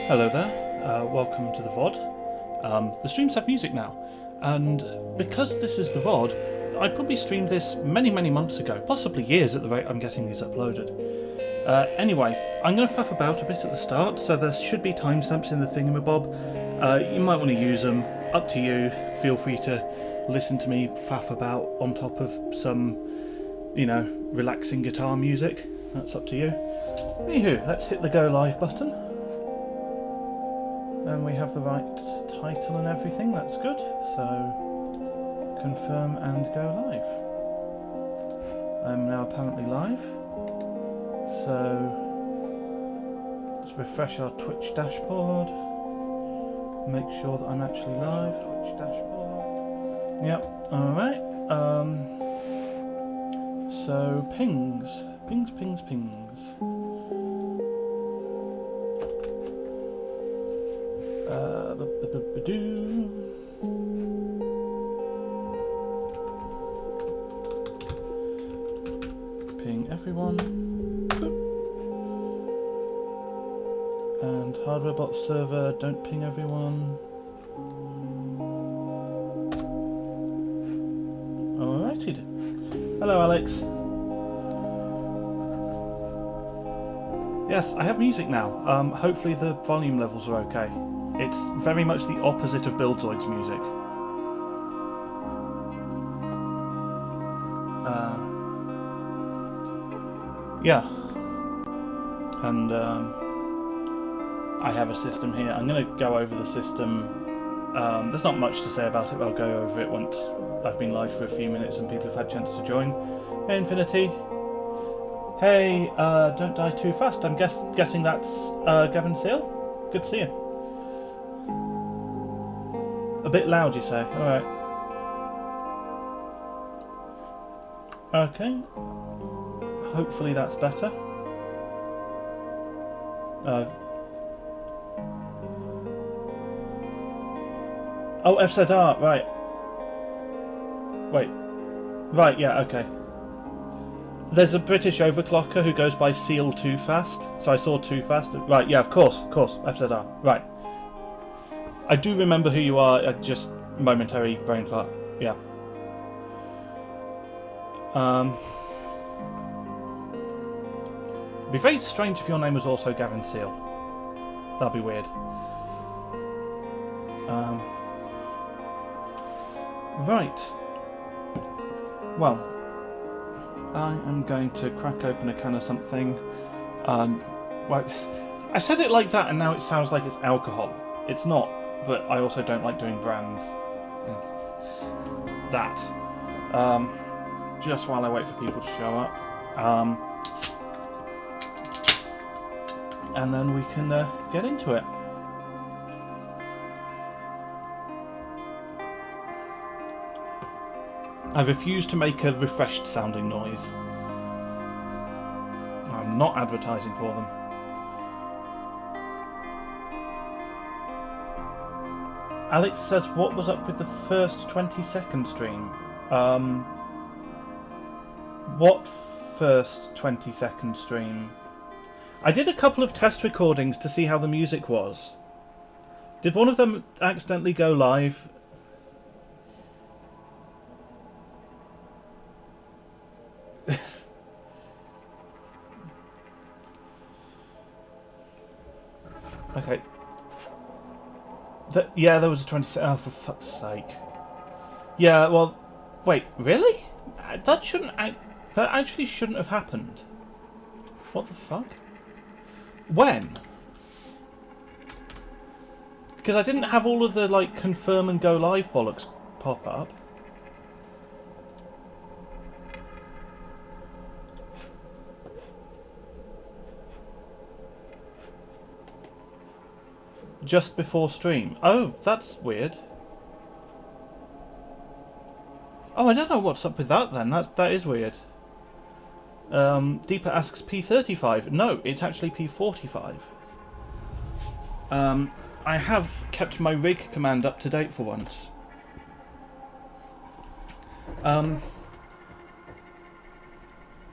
Hello there, welcome to the VOD. The streams have music now, and because this is the VOD, I probably streamed this many months ago, possibly years at the rate I'm getting these uploaded. Anyway, I'm going to faff about a bit at the start, so there should be timestamps in the thingamabob. You might want to use them, up to you. Feel free to listen to me faff about on top of some, you know, relaxing guitar music. That's up to you. Anywho, let's hit the go live button. And we have the right title and everything, that's good. So, confirm and go live. I'm now apparently live. So, let's refresh our Twitch dashboard. Make sure that I'm actually live. Twitch dashboard. Yep, alright. So, pings. Pings. Ping everyone. Boop. And hardware bot server, don't ping everyone. Alrighty. Hello, Alex. Yes, I have music now. Hopefully the volume levels are okay. It's very much the opposite of Buildzoid's music. Yeah. And I have a system here. I'm going to go over the system. There's not much to say about it, but I'll go over it once I've been live for a few minutes and people have had a chance to join. Hey, Infinity. Hey, don't die too fast. I'm guessing that's Gavin Seal. Good to see you. A bit loud, you say? Alright. Okay. Hopefully that's better. Oh, FZR, right. Wait. Right, yeah, okay. There's a British overclocker who goes by Seal Too Fast. So I saw Too Fast. Right, yeah, of course, FZR. Right. I do remember who you are, just momentary brain fart. Yeah. It'd be very strange if your name was also Gavin Seal. That'd be weird. Right. Well, I am going to crack open a can of something. Well, I said it like that and now it sounds like it's alcohol. It's not, but I also don't like doing brands. That. Just while I wait for people to show up. And then we can get into it. I refuse to make a refreshed sounding noise. I'm not advertising for them. Alex says, what was up with the first 20-second stream? What first 20-second stream? I did a couple of test recordings to see how the music was. Did one of them accidentally go live? Okay. Yeah, there was a 20. Oh, for fuck's sake. Yeah, well, wait, really? That shouldn't. That actually shouldn't have happened. What the fuck? When? Because I didn't have all of the like confirm and go live bollocks pop up. Just before stream. Oh, that's weird. Oh, I don't know what's up with that then. That is weird. Deeper asks P35. No, it's actually P45. I have kept my rig command up to date for once.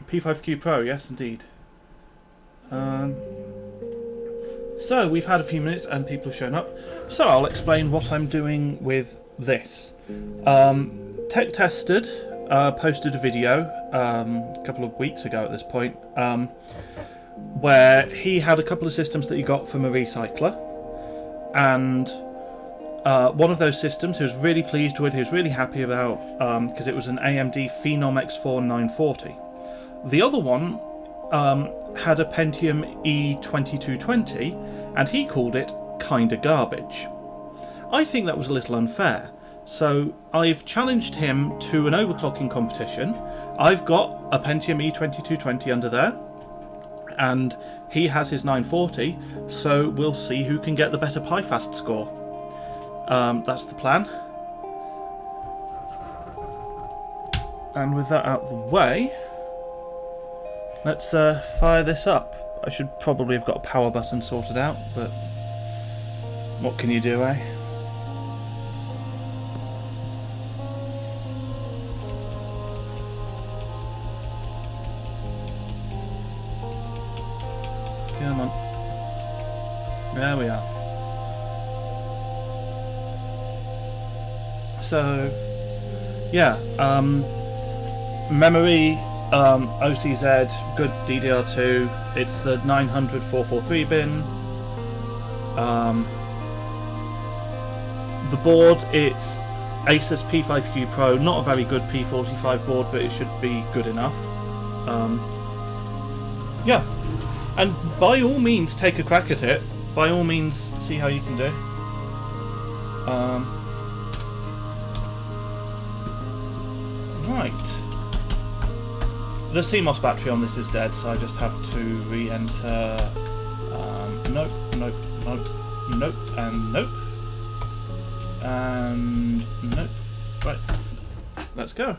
P5Q Pro, yes indeed. So we've had a few minutes and people have shown up. So I'll explain what I'm doing with this. Tech Tested posted a video a couple of weeks ago at this point, where he had a couple of systems that he got from a recycler, and one of those systems he was really pleased with, he was really happy about, because it was an AMD Phenom X4 940. The other one had a Pentium E2220, and he called it kinda garbage. I think that was a little unfair, so I've challenged him to an overclocking competition. I've got a Pentium E2220 under there, and he has his 940, so we'll see who can get the better PiFast score. That's the plan. And with that out of the way, let's fire this up. I should probably have got a power button sorted out, but what can you do, eh? Come on. There we are. So, yeah, memory, OCZ, good DDR2, it's the 900 443 bin. The board, it's Asus P5Q Pro, not a very good P45 board, but it should be good enough. Yeah, and by all means take a crack at it, by all means see how you can do. Right. The CMOS battery on this is dead, so I just have to re-enter nope, nope, nope, nope, and nope. And nope. Right. Let's go.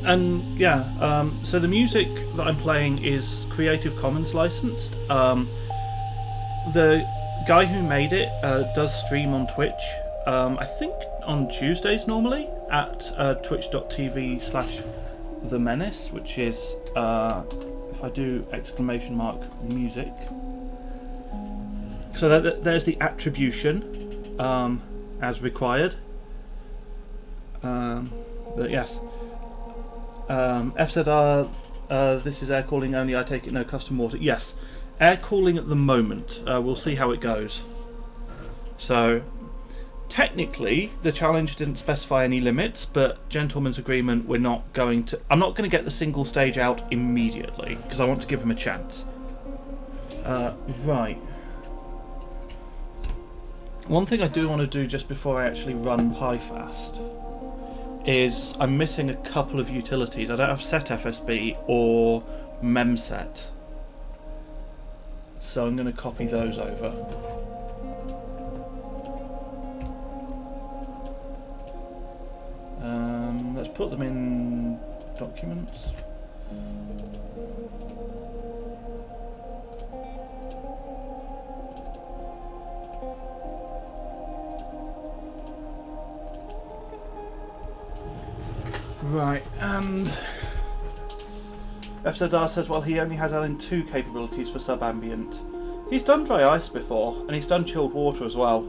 And yeah, so the music that I'm playing is Creative Commons licensed. The guy who made it does stream on Twitch, I think on Tuesdays normally, at twitch.tv/themenace, which is, if I do !music. So there's the attribution, as required. But yes. FZR, this is air cooling only, I take it no custom water. Yes, air cooling at the moment. We'll see how it goes. So, technically, the challenge didn't specify any limits, but gentleman's agreement, I'm not going to get the single stage out immediately, because I want to give him a chance. Right. One thing I do want to do just before I actually run PiFast is I'm missing a couple of utilities. I don't have setFSB or memset, so I'm going to copy those over. Let's put them in documents. Right, and FZR says, well, he only has LN2 capabilities for sub-ambient. He's done dry ice before, and he's done chilled water as well,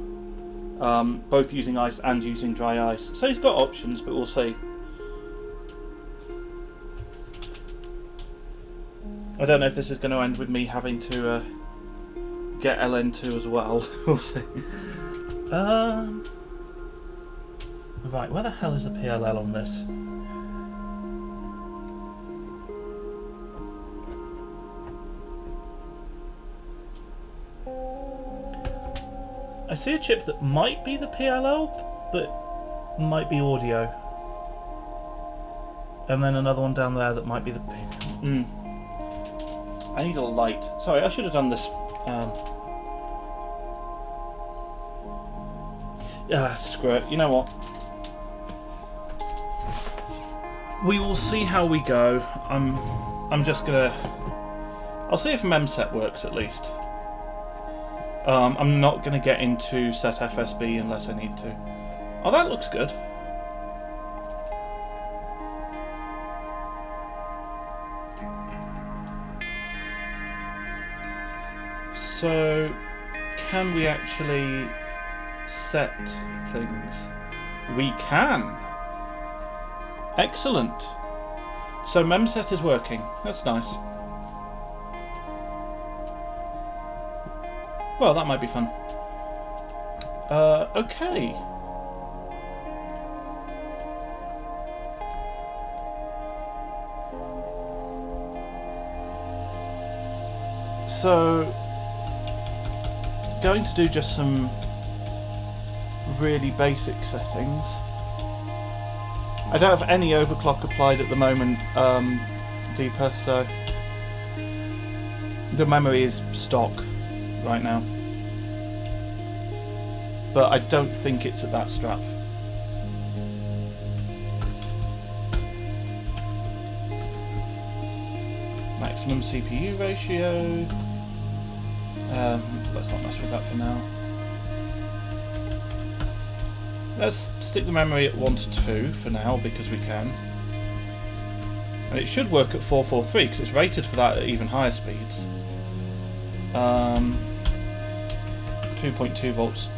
both using ice and using dry ice. So he's got options, but we'll see. I don't know if this is going to end with me having to get LN2 as well. We'll see. Right, where the hell is the PLL on this? I see a chip that might be the PLL, but might be audio. And then another one down there that might be the I need a light. Sorry, I should have done this. Yeah, screw it. You know what? We will see how we go. I'm just gonna... I'll see if memset works at least. I'm not gonna get into set FSB unless I need to. Oh, that looks good. So, can we actually set things? We can! Excellent! So memset is working. That's nice. Well, that might be fun. Okay. So, going to do just some really basic settings. I don't have any overclock applied at the moment, Deeper, so the memory is stock right now. But I don't think it's at that strap. Maximum CPU ratio. Let's not mess with that for now. Let's stick the memory at 1 to 2 for now because we can. And it should work at 443 because it's rated for that at even higher speeds. 2.2 volts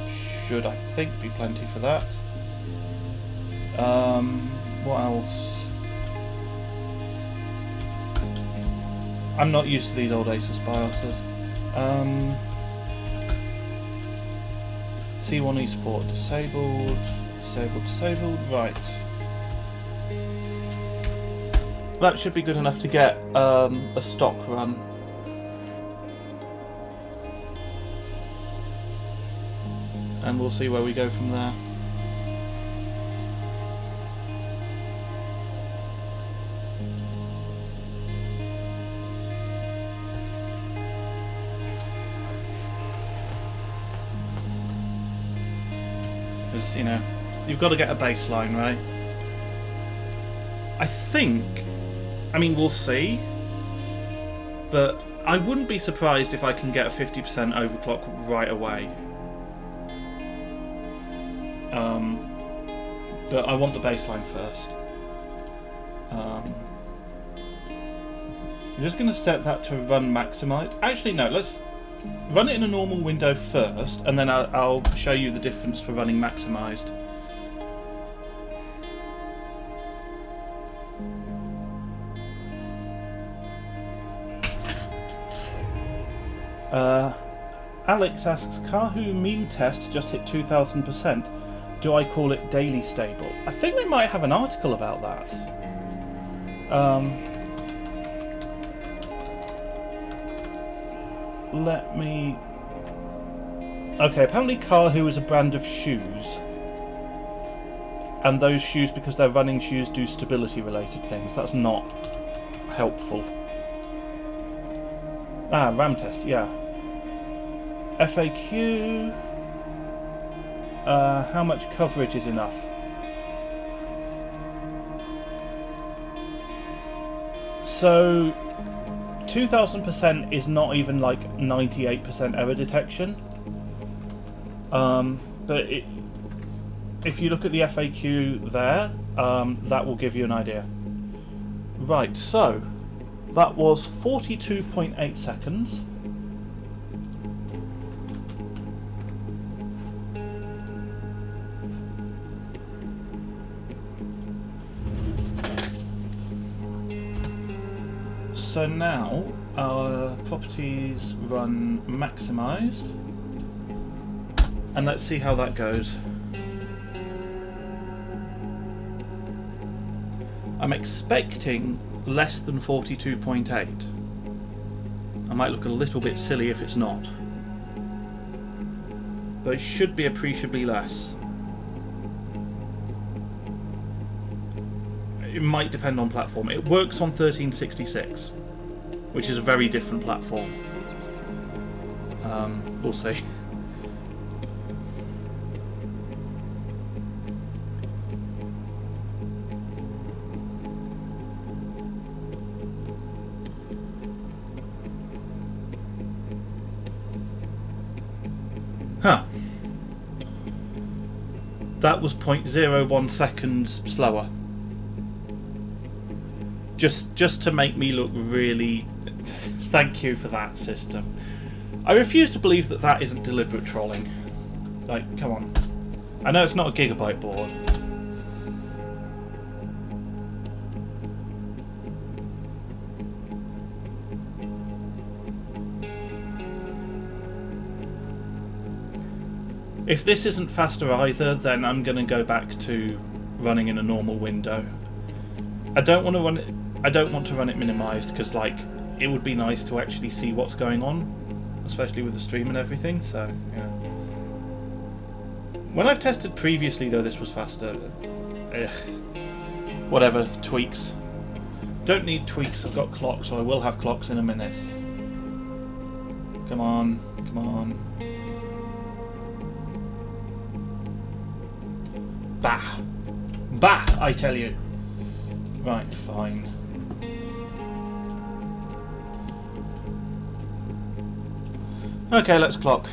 should, I think, be plenty for that. What else? I'm not used to these old Asus BIOSes. C1 eSport disabled, disabled, right. That should be good enough to get a stock run. And we'll see where we go from there. Because, you know, you've got to get a baseline, right? I think, I mean, we'll see, but I wouldn't be surprised if I can get a 50% overclock right away. But I want the baseline first. I'm just going to set that to run maximized. Actually, no, let's run it in a normal window first, and then I'll show you the difference for running maximized. Alex asks, Kahoo mean test just hit 2000%. Do I call it daily stable? I think they might have an article about that. Let me... Okay, apparently Kahoo is a brand of shoes. And those shoes, because they're running shoes, do stability related things. That's not helpful. Ah, RAM test, yeah. FAQ... how much coverage is enough? So 2000% is not even like 98% error detection. But if you look at the FAQ there, that will give you an idea. Right, so that was 42.8 seconds. So now our properties run maximized, and let's see how that goes. I'm expecting less than 42.8. I might look a little bit silly if it's not, but it should be appreciably less. It might depend on platform. It works on 1366, which is a very different platform. We'll see. That was 0.01 seconds slower. Just to make me look really... Thank you for that, system. I refuse to believe that that isn't deliberate trolling. Like, come on. I know it's not a gigabyte board. If this isn't faster either, then I'm going to go back to running in a normal window. I don't want to run it. I don't want to run it minimised because, like, it would be nice to actually see what's going on, especially with the stream and everything. So, yeah. When I've tested previously, though, this was faster. Whatever, tweaks. Don't need tweaks. I've got clocks, so I will have clocks in a minute. Come on, come on. Bah! Bah, I tell you. Right, fine. Okay, let's clock.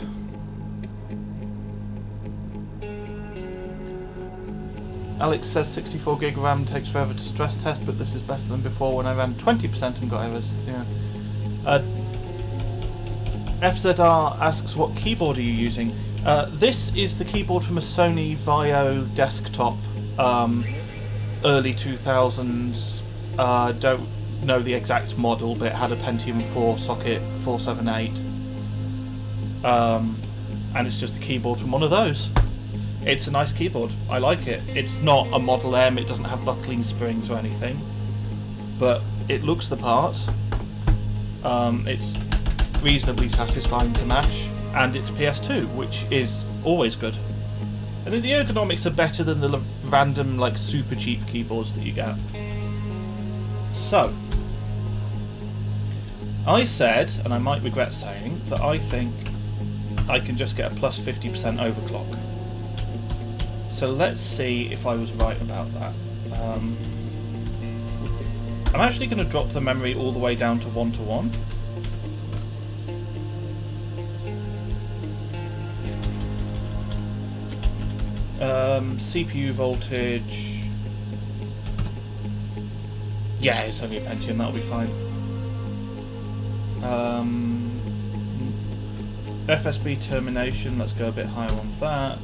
Alex says 64 gig RAM takes forever to stress test, but this is better than before when I ran 20% and got errors. Yeah. FZR asks, what keyboard are you using? This is the keyboard from a Sony Vaio desktop, early 2000s. Don't know the exact model, but it had a Pentium 4 socket 478. And it's just a keyboard from one of those. It's a nice keyboard. I like it. It's not a Model M. It doesn't have buckling springs or anything, but it looks the part. It's reasonably satisfying to mash, and it's PS2, which is always good. And then the ergonomics are better than the random, like, super cheap keyboards that you get. So, I said, and I might regret saying, that I think I can just get a plus 50% overclock. So let's see if I was right about that. I'm actually going to drop the memory all the way down to 1:1. CPU voltage. Yeah, it's only a Pentium, that'll be fine. FSB termination, let's go a bit higher on that.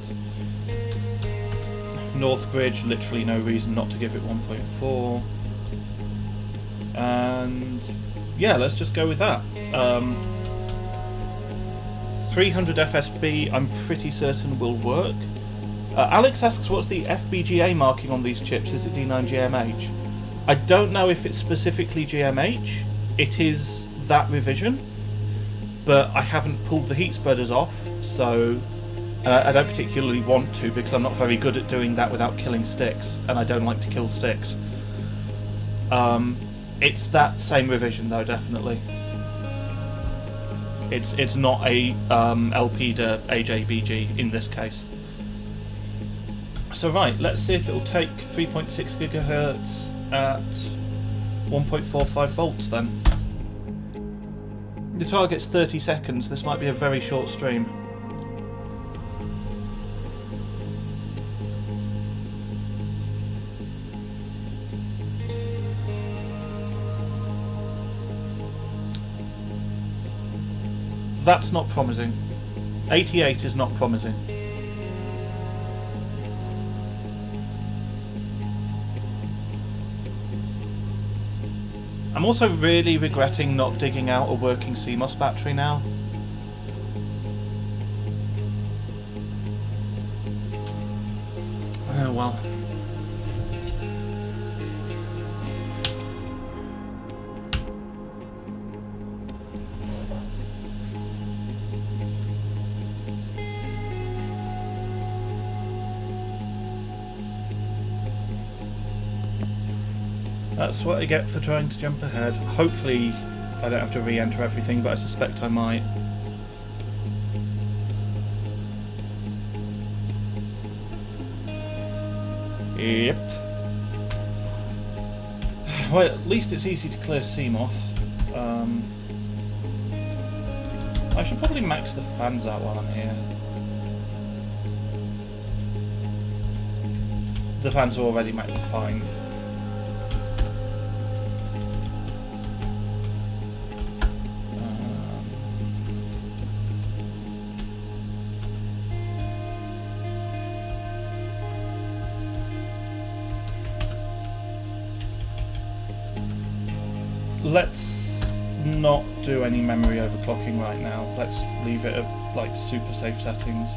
North Bridge, literally no reason not to give it 1.4. And yeah, let's just go with that. 300 FSB, I'm pretty certain will work. Alex asks, what's the FPGA marking on these chips? Is it D9GMH? I don't know if it's specifically GMH. It is that revision, but I haven't pulled the heat spreaders off, so I don't particularly want to because I'm not very good at doing that without killing sticks, and I don't like to kill sticks. It's that same revision though, definitely. It's not a LP to AJBG in this case. So right, let's see if it'll take 3.6 gigahertz at 1.45 volts then. The target's 30 seconds, this might be a very short stream. That's not promising. 88 is not promising. I'm also really regretting not digging out a working CMOS battery now. Oh well. That's what I get for trying to jump ahead. Hopefully I don't have to re-enter everything, but I suspect I might. Yep. Well, at least it's easy to clear CMOS. I should probably max the fans out while I'm here. the fans are already fine. Let's not do any memory overclocking right now. Let's leave it at like super safe settings.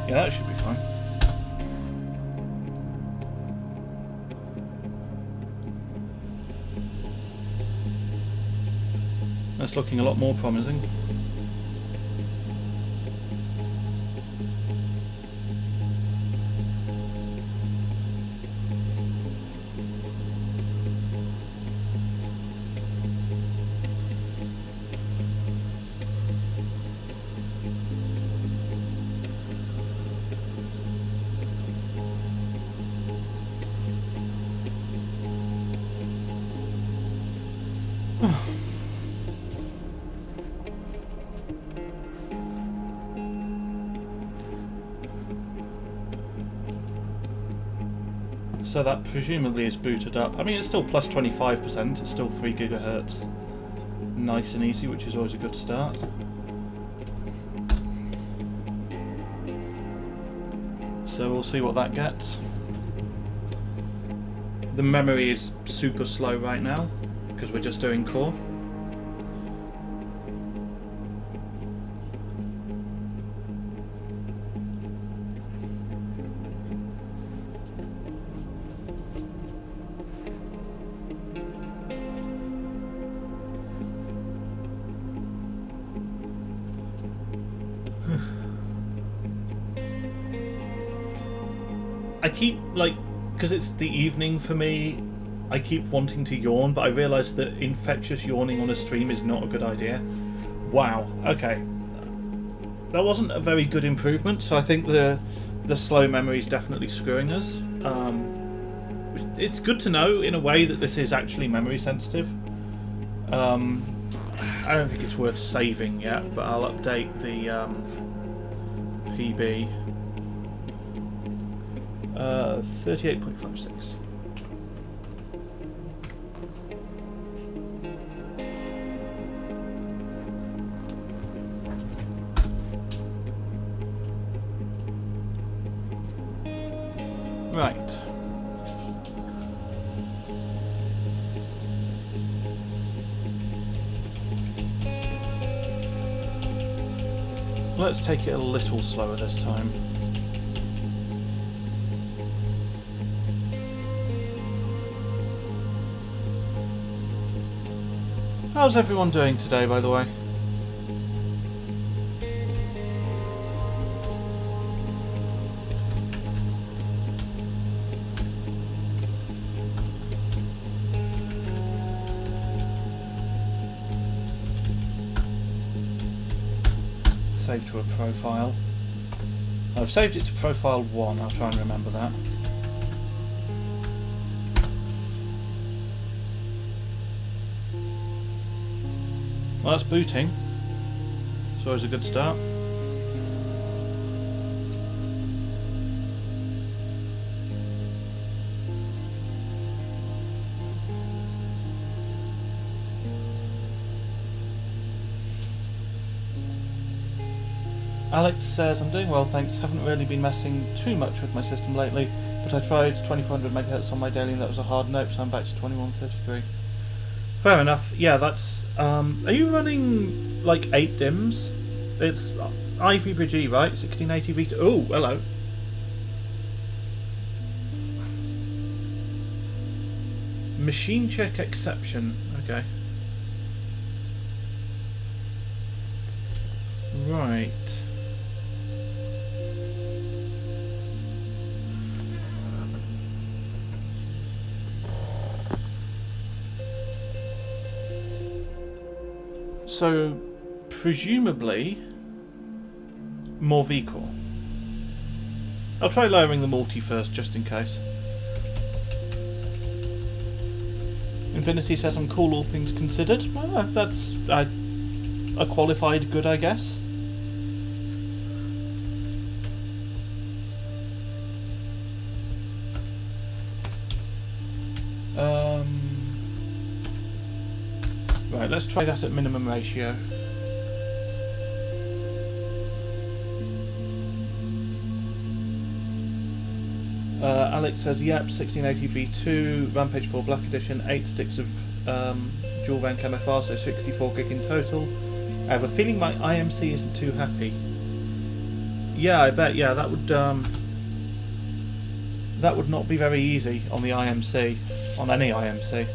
Yeah, that should be fine. That's looking a lot more promising. So that presumably is booted up. I mean, it's still plus 25%, it's still 3 gigahertz. Nice and easy, which is always a good start. So we'll see what that gets. The memory is super slow right now, because we're just doing core. I keep, like, because it's the evening for me, I keep wanting to yawn, but I realise that infectious yawning on a stream is not a good idea. Wow, okay. That wasn't a very good improvement, so I think the slow memory is definitely screwing us. It's good to know, in a way, that this is actually memory sensitive. I don't think it's worth saving yet, but I'll update the PB. 38.56. Right. Let's take it a little slower this time. How's everyone doing today, by the way? Save to a profile. I've saved it to profile 1, I'll try and remember that. Well, that's booting. It's always a good start. Alex says, I'm doing well, thanks. Haven't really been messing too much with my system lately, but I tried 2400 MHz on my daily and that was a hard note, so I'm back to 2133. Fair enough. Yeah, that's... are you running, like, 8 DIMMs? It's Ivy Bridge E, right? 1680 V2... Oh, hello. Machine check exception. Okay. Right. So, presumably, more vCore. I'll try lowering the multi first, just in case. Infinity says I'm cool, all things considered. Well, that's a qualified good, I guess. Right, let's try that at minimum ratio. Alex says, yep, 1680v2, Rampage 4 Black Edition, 8 sticks of dual rank MFR, so 64 gig in total. I have a feeling my IMC isn't too happy. Yeah, I bet, yeah, that would not be very easy on the IMC, on any IMC.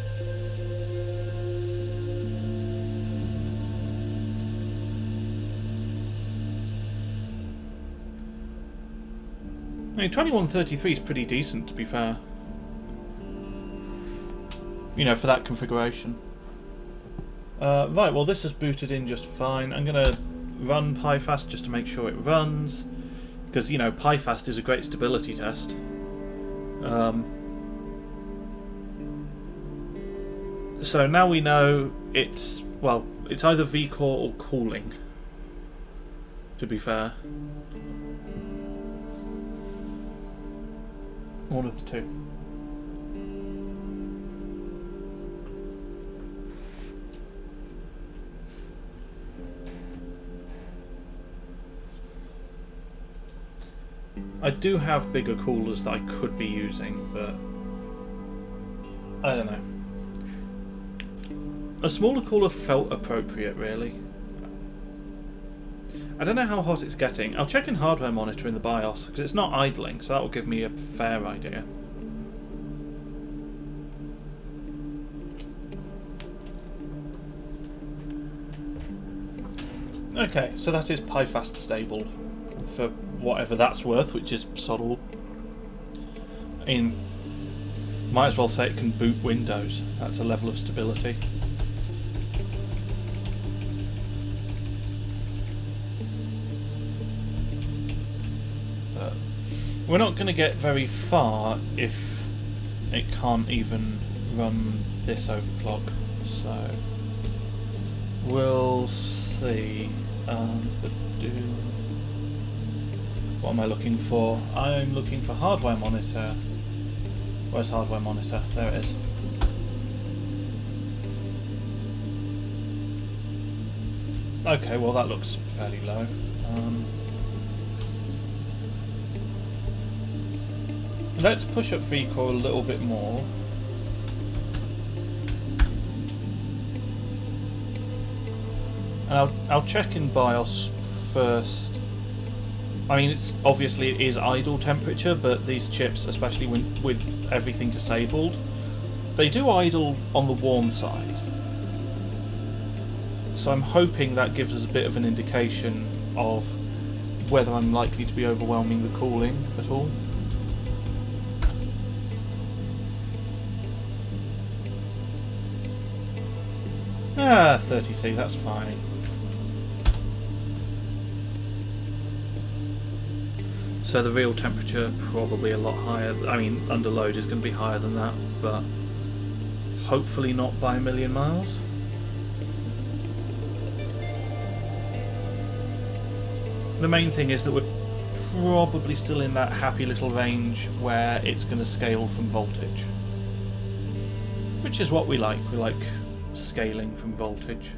I mean, 2133 is pretty decent, to be fair. You know, for that configuration. Right, well this is booted in just fine. I'm going to run PiFast just to make sure it runs. Because, you know, PiFast is a great stability test. So now we know it's, well, it's either vCore or cooling, to be fair. One of the two. I do have bigger coolers that I could be using, but I don't know. A smaller cooler felt appropriate, really. I don't know how hot it's getting. I'll check in hardware monitor in the BIOS, because it's not idling, so that will give me a fair idea. Okay, so that is PiFast stable, for whatever that's worth, which is sod all. Might as well say it can boot Windows. That's a level of stability. We're not going to get very far if it can't even run this overclock, so we'll see. What am I looking for? I'm looking for hardware monitor. Where's hardware monitor? There it is. Okay, well that looks fairly low. Let's push up vCore a little bit more. And I'll check in BIOS first. I mean, it's obviously it is idle temperature, but these chips, especially with everything disabled, they do idle on the warm side. So I'm hoping that gives us a bit of an indication of whether I'm likely to be overwhelming the cooling at all. 30C, that's fine. So the real temperature probably a lot higher. I mean, under load is going to be higher than that, but hopefully not by a million miles. The main thing is that we're probably still in that happy little range where it's going to scale from voltage, which is what we like. We like scaling from voltage.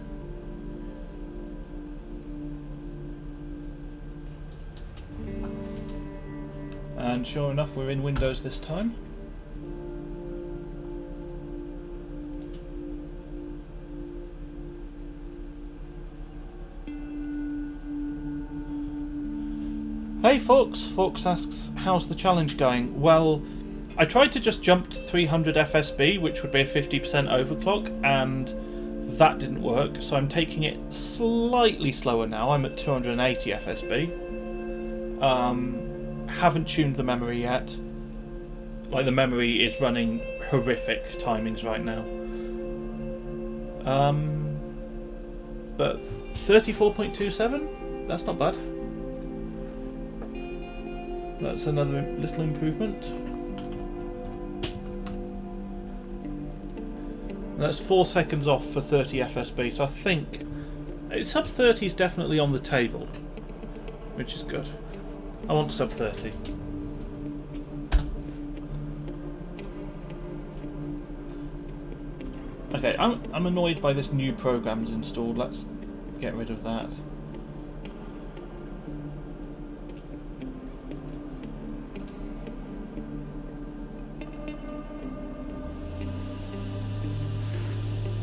And sure enough, we're in Windows this time. Hey Fox! Fox asks, how's the challenge going? Well, I tried to just jump to 300 FSB, which would be a 50% overclock, and that didn't work, so I'm taking it slightly slower now. I'm at 280 FSB. Haven't tuned the memory yet. Like, the memory is running horrific timings right now. But 34.27? That's not bad. That's another little improvement. That's 4 seconds off for 30 FSB, so I think sub 30 is definitely on the table, which is good. I want sub 30. Okay, I'm annoyed by this new program's installed. Let's get rid of that.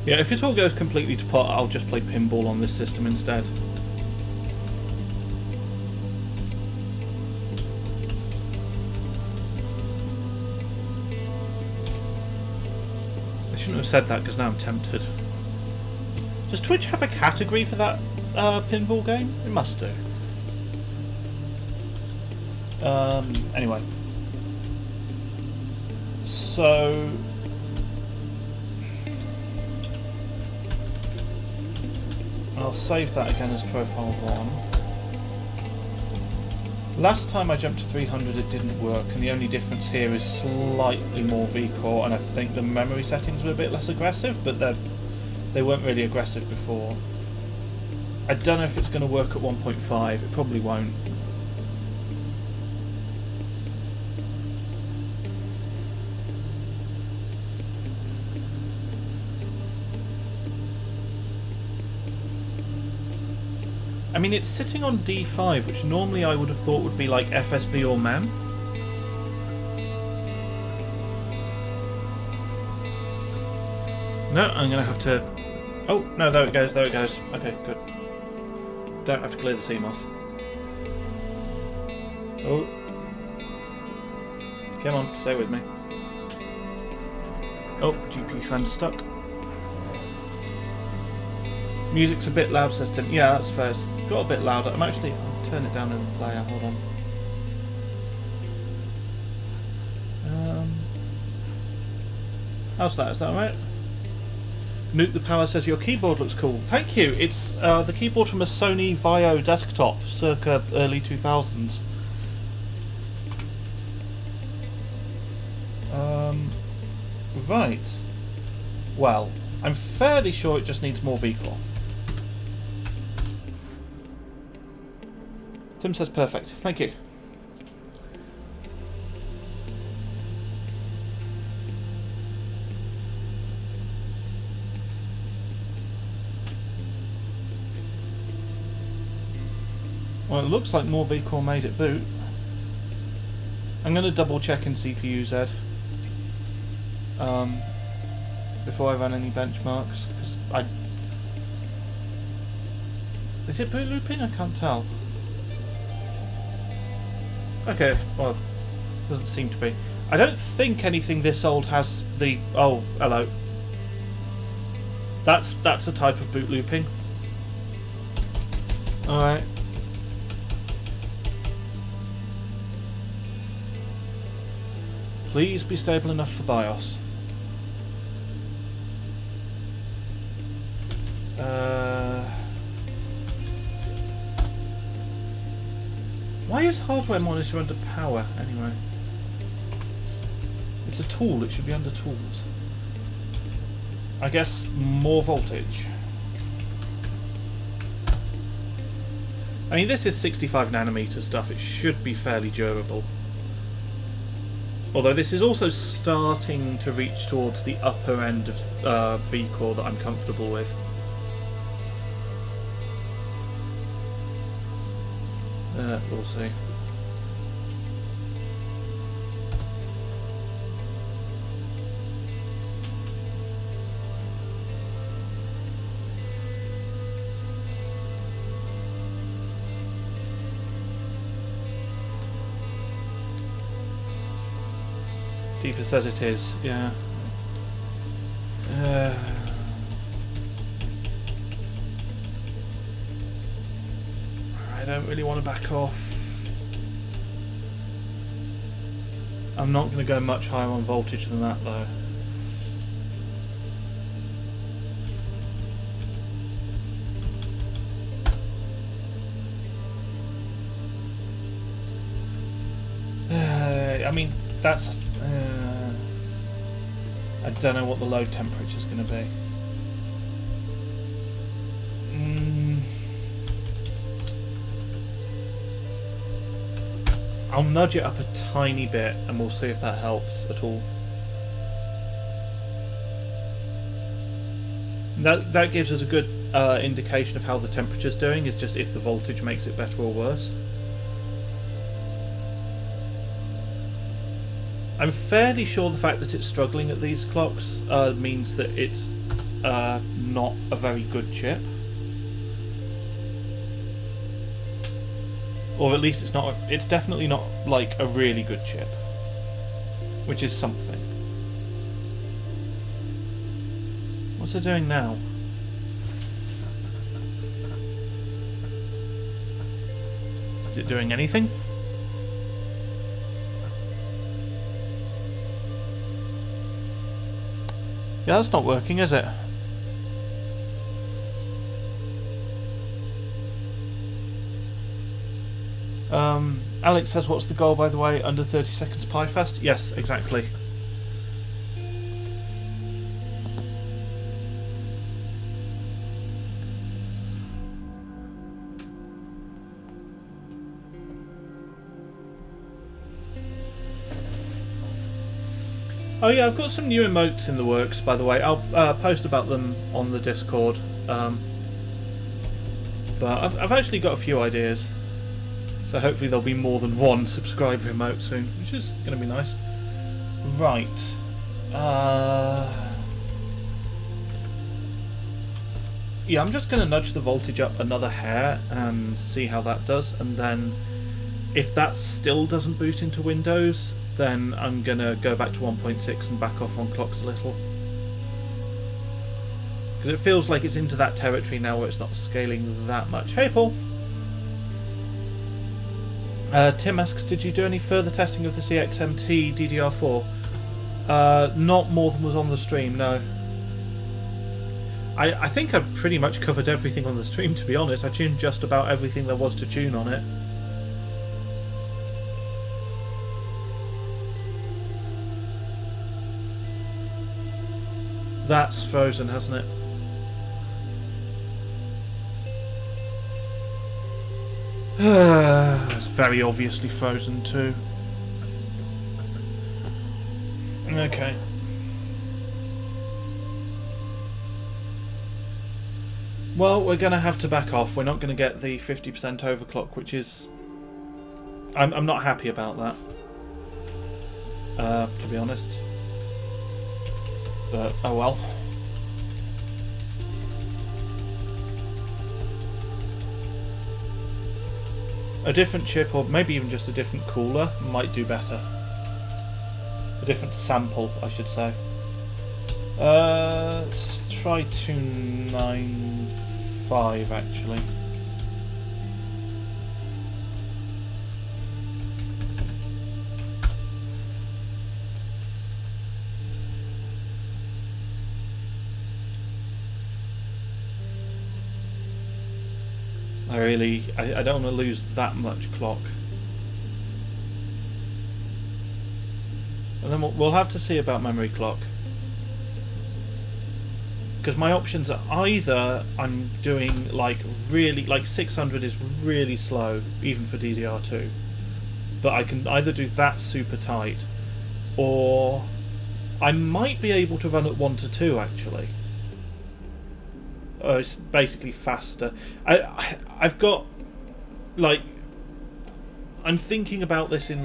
Yeah, if it all goes completely to pot, I'll just play pinball on this system instead. I shouldn't have said that because now I'm tempted. Does Twitch have a category for that pinball game? It must do. Anyway. So... I'll save that again as profile 1. Last time I jumped to 300 it didn't work, and the only difference here is slightly more VCore, and I think the memory settings were a bit less aggressive, but they weren't really aggressive before. I don't know if it's going to work at 1.5, it probably won't. I mean, it's sitting on D5, which normally I would have thought would be like FSB or MAM. No, I'm going to have to... Oh, no, there it goes, there it goes. Okay, good. Don't have to clear the CMOS. Oh. Come on, stay with me. Oh, GPU fan's stuck. Music's a bit loud, says Tim. Yeah, that's fair. It's got a bit louder. I'll turn it down in the player. Hold on. How's that? Is that alright? Nuke the Power says your keyboard looks cool. Thank you. It's the keyboard from a Sony Vaio desktop, circa early 2000s. Right. Well, I'm fairly sure it just needs more VCore. Tim says perfect. Thank you. Well, it looks like more VCore made at boot. I'm going to double check in CPU Z before I run any benchmarks. Is it boot looping? I can't tell. Okay, well, doesn't seem to be. I don't think anything this old has the... Oh, hello. That's a type of boot looping. Alright. Please be stable enough for BIOS. Why is hardware monitor under power anyway? It's a tool, it should be under tools. I guess more voltage. I mean, this is 65 nanometer stuff, it should be fairly durable. Although this is also starting to reach towards the upper end of VCore that I'm comfortable with. We'll see. Deeper says it is, yeah. I don't really want to back off. I'm not going to go much higher on voltage than that though. I mean, that's... I don't know what the load temperature is going to be. I'll nudge it up a tiny bit and we'll see if that helps at all. That gives us a good indication of how the temperature's doing, is just if the voltage makes it better or worse. I'm fairly sure the fact that it's struggling at these clocks means that it's not a very good chip. Or at least it's definitely not like a really good chip. Which is something. What's it doing now? Is it doing anything? Yeah, that's not working, is it? Alex says, what's the goal, by the way? Under 30 seconds PiFast? Yes, exactly. Oh yeah, I've got some new emotes in the works, by the way. I'll post about them on the Discord. But I've actually got a few ideas. So hopefully there'll be more than one subscriber emote soon, which is going to be nice. Right. Yeah, I'm just going to nudge the voltage up another hair and see how that does. And then if that still doesn't boot into Windows, then I'm going to go back to 1.6 and back off on clocks a little. Because it feels like it's into that territory now where it's not scaling that much. Hey, Paul! Tim asks, did you do any further testing of the CXMT DDR4? Not more than was on the stream, no. I think I pretty much covered everything on the stream, to be honest. I tuned just about everything there was to tune on it. That's frozen, hasn't it? It's very obviously frozen too. Okay. Well, we're going to have to back off. We're not going to get the 50% overclock, which is... I'm not happy about that. To be honest. But, oh well. A different chip, or maybe even just a different cooler, might do better. A different sample, I should say. Let's try 295, actually. I don't want to lose that much clock. And then we'll have to see about memory clock. Because my options are either I'm doing like 600 is really slow, even for DDR2. But I can either do that super tight, or I might be able to run at 1 to 2 actually. It's basically faster. I've got like, I'm thinking about this in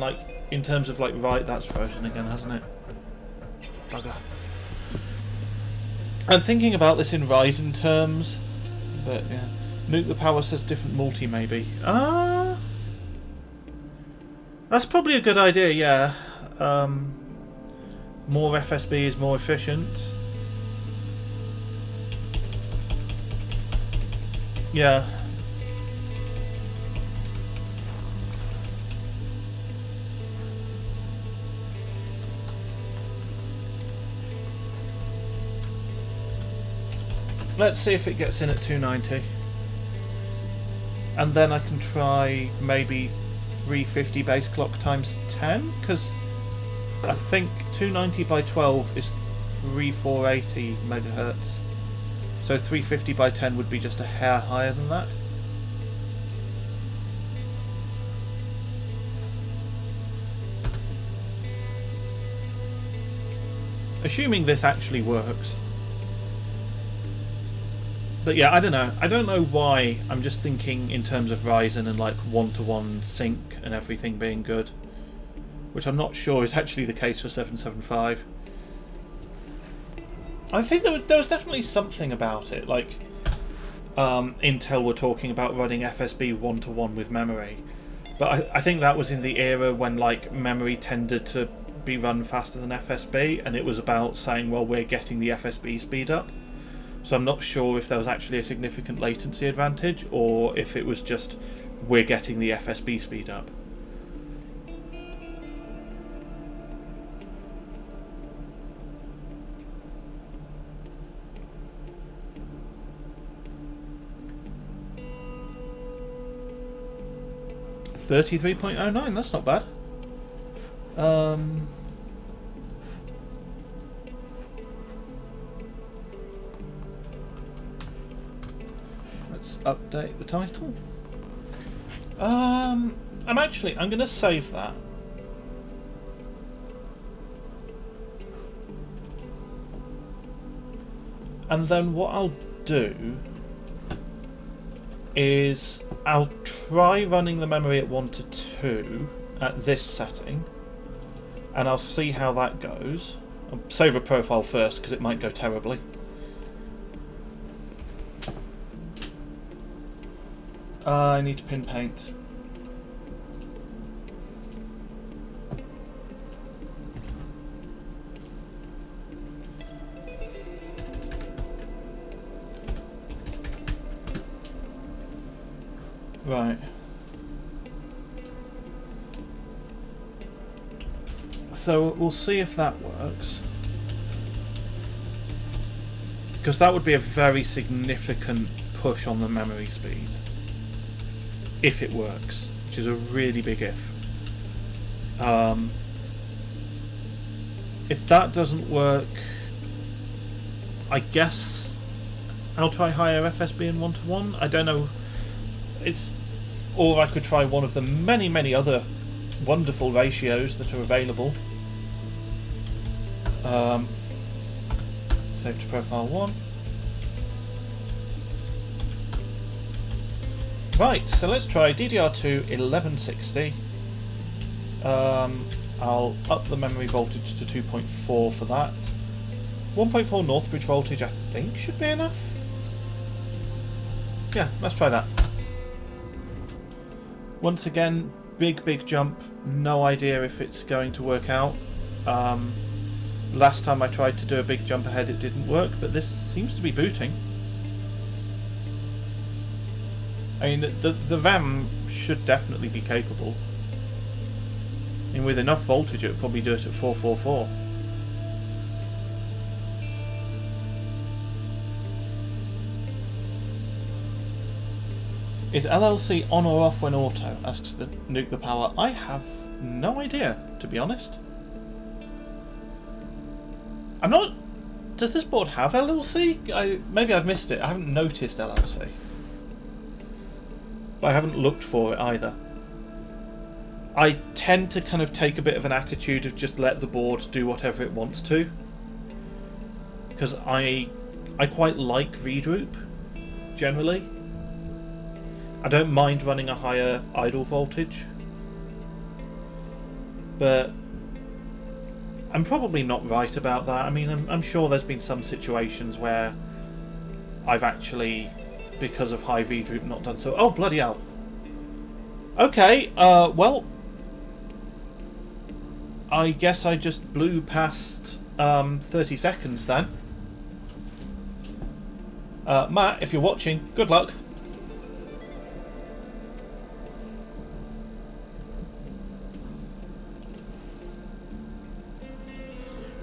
terms of like, right, that's frozen again, hasn't it? Bugger. I'm thinking about this in Ryzen terms, but yeah. Nuke the Power says different multi maybe. That's probably a good idea, yeah. More FSB is more efficient. Yeah. Let's see if it gets in at 290. And then I can try maybe 350 base clock times 10, because I think 290 by 12 is 3480 megahertz. So 350 by 10 would be just a hair higher than that. Assuming this actually works. But yeah, I don't know. I don't know why. I'm just thinking in terms of Ryzen and like one-to-one sync and everything being good, which I'm not sure is actually the case for 775. I think there was definitely something about it, like Intel were talking about running FSB one-to-one with memory, but I think that was in the era when like memory tended to be run faster than FSB, and it was about saying, well, we're getting the FSB speed up. So I'm not sure if there was actually a significant latency advantage, or if it was just we're getting the FSB speed up. $33.09, that's not bad. Let's update the title. I'm going to save that. And then what I'll do is I'll try running the memory at 1 to 2 at this setting, and I'll see how that goes. I'll save a profile first because it might go terribly. I need to pin paint. Right. So we'll see if that works. Because that would be a very significant push on the memory speed. If it works, which is a really big if. If that doesn't work, I guess I'll try higher FSB and one-to-one. I don't know. Or I could try one of the many other wonderful ratios that are available. Save to profile 1. Right, so let's try DDR2 1160. I'll up the memory voltage to 2.4 for that. 1.4 Northbridge voltage I think should be enough. Yeah, let's try that. Once again, big jump. No idea if it's going to work out. Last time I tried to do a big jump ahead it didn't work, but this seems to be booting. I mean, the RAM should definitely be capable. And with enough voltage it would probably do it at 444. Is LLC on or off when auto? Asks the Nuke the Power. I have no idea, to be honest. I'm not... Does this board have LLC? Maybe I've missed it. I haven't noticed LLC. But I haven't looked for it either. I tend to kind of take a bit of an attitude of just let the board do whatever it wants to. Because I quite like redroop, generally. I don't mind running a higher idle voltage, but I'm probably not right about that. I mean, I'm sure there's been some situations where I've actually, because of high redroop, not done so. Oh, bloody hell. Okay, well, I guess I just blew past 30 seconds then. Matt, if you're watching, good luck.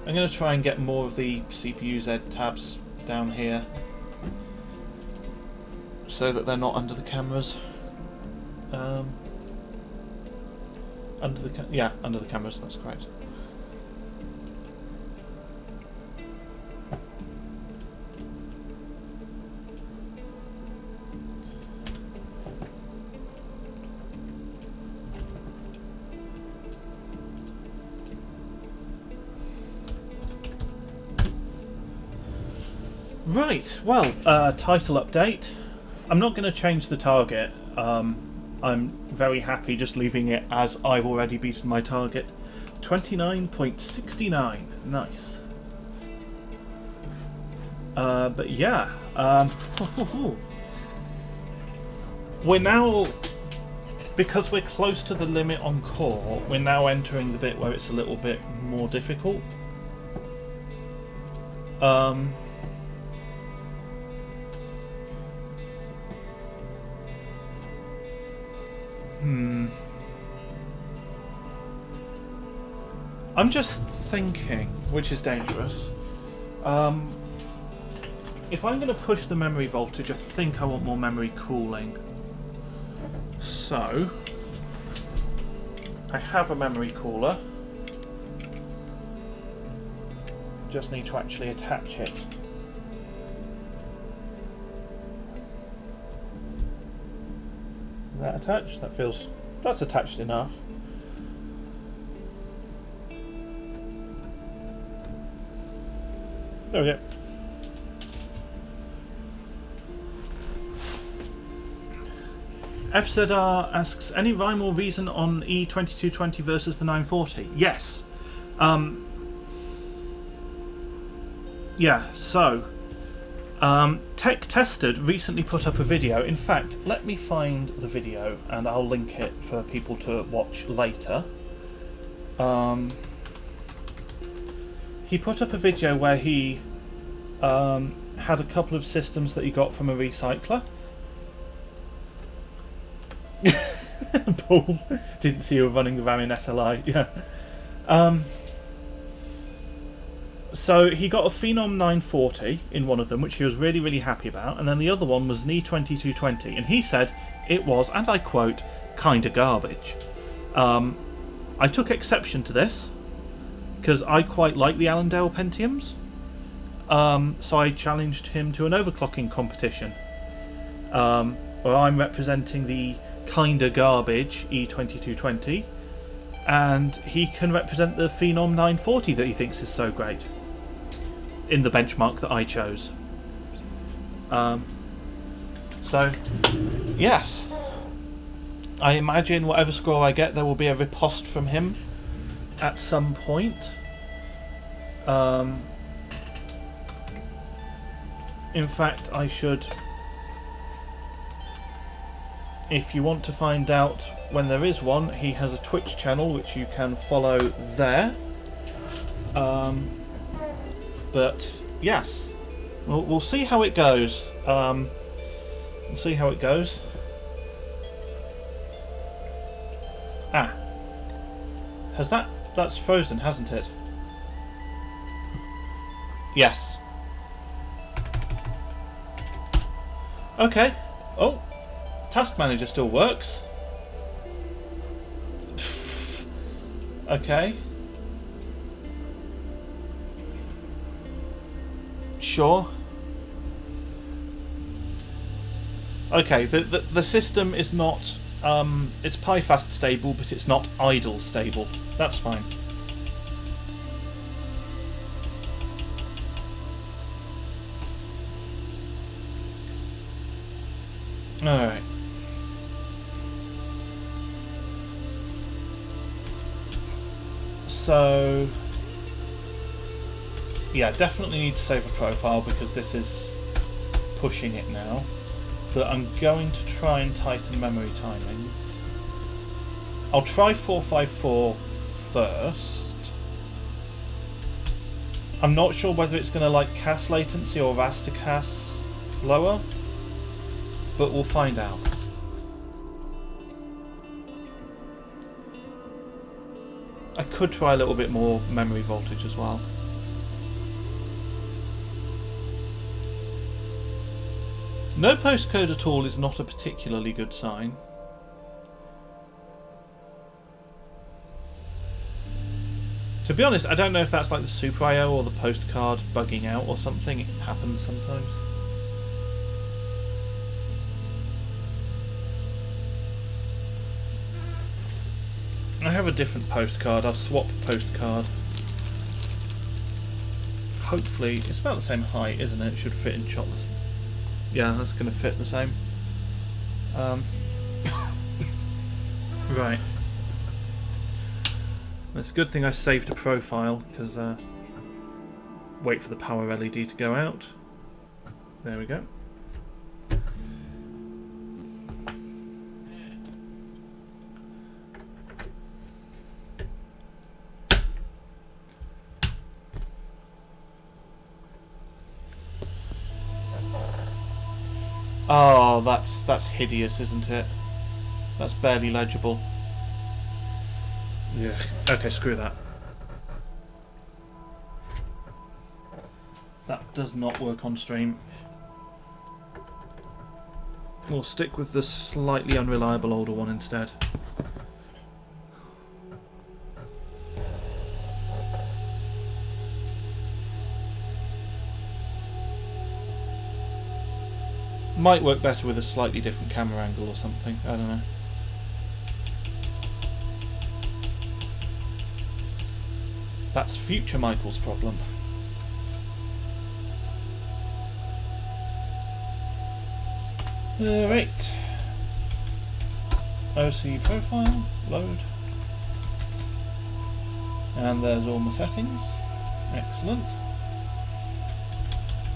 I'm going to try and get more of the CPU Z tabs down here so that they're not under the cameras. Under the cameras, that's correct. Right, well, title update. I'm not going to change the target. I'm very happy just leaving it as I've already beaten my target. 29.69. Nice. But yeah, we're now, because we're close to the limit on core, we're now entering the bit where it's a little bit more difficult. I'm just thinking, which is dangerous. If I'm going to push the memory voltage, I think I want more memory cooling. So, I have a memory cooler. Just need to actually attach it. Is that attached? That's attached enough. There we go. FZR asks, any rhyme or reason on E2220 versus the 940? Yes. Yeah, so Tech Tested recently put up a video. In fact, let me find the video and I'll link it for people to watch later. He put up a video where he had a couple of systems that he got from a recycler. Paul didn't see you running the RAM in SLI. Yeah. So he got a Phenom 940 in one of them, which he was really, really happy about, and then the other one was an E2220, and he said it was, and I quote, kinda garbage. I took exception to this because I quite like the Allendale Pentiums, so I challenged him to an overclocking competition, where I'm representing the kinda garbage E2220, and he can represent the Phenom 940 that he thinks is so great in the benchmark that I chose. So yes, I imagine whatever score I get, there will be a riposte from him at some point. In fact, I should, if you want to find out when there is one, he has a Twitch channel which you can follow there. But yes, we'll see how it goes. We'll see how it goes. Ah, that's frozen, hasn't it? Yes. Okay. Oh, Task Manager still works. Okay. Sure. Okay, the system is not, it's PiFast stable, but it's not idle stable. That's fine. Alright. So yeah, definitely need to save a profile because this is pushing it now. But I'm going to try and tighten memory timings. I'll try 454 first. I'm not sure whether it's going to like CAS latency or raster CAS lower, but we'll find out. I could try a little bit more memory voltage as well. No postcode at all is not a particularly good sign. To be honest, I don't know if that's like the Super I/O or the postcard bugging out or something. It happens sometimes. I have a different postcard. I'll swap postcard. hopefully it's about the same height, isn't it? It should fit in shot. Yeah, that's going to fit the same. Right. It's a good thing I saved a profile, because wait for the power LED to go out. There we go. Oh, that's hideous, isn't it? That's barely legible. Yeah. Okay, screw that. That does not work on stream. We'll stick with the slightly unreliable older one instead. Might work better with a slightly different camera angle or something, I don't know. That's future Michael's problem. Alright. OC profile, load. And there's all my settings. Excellent.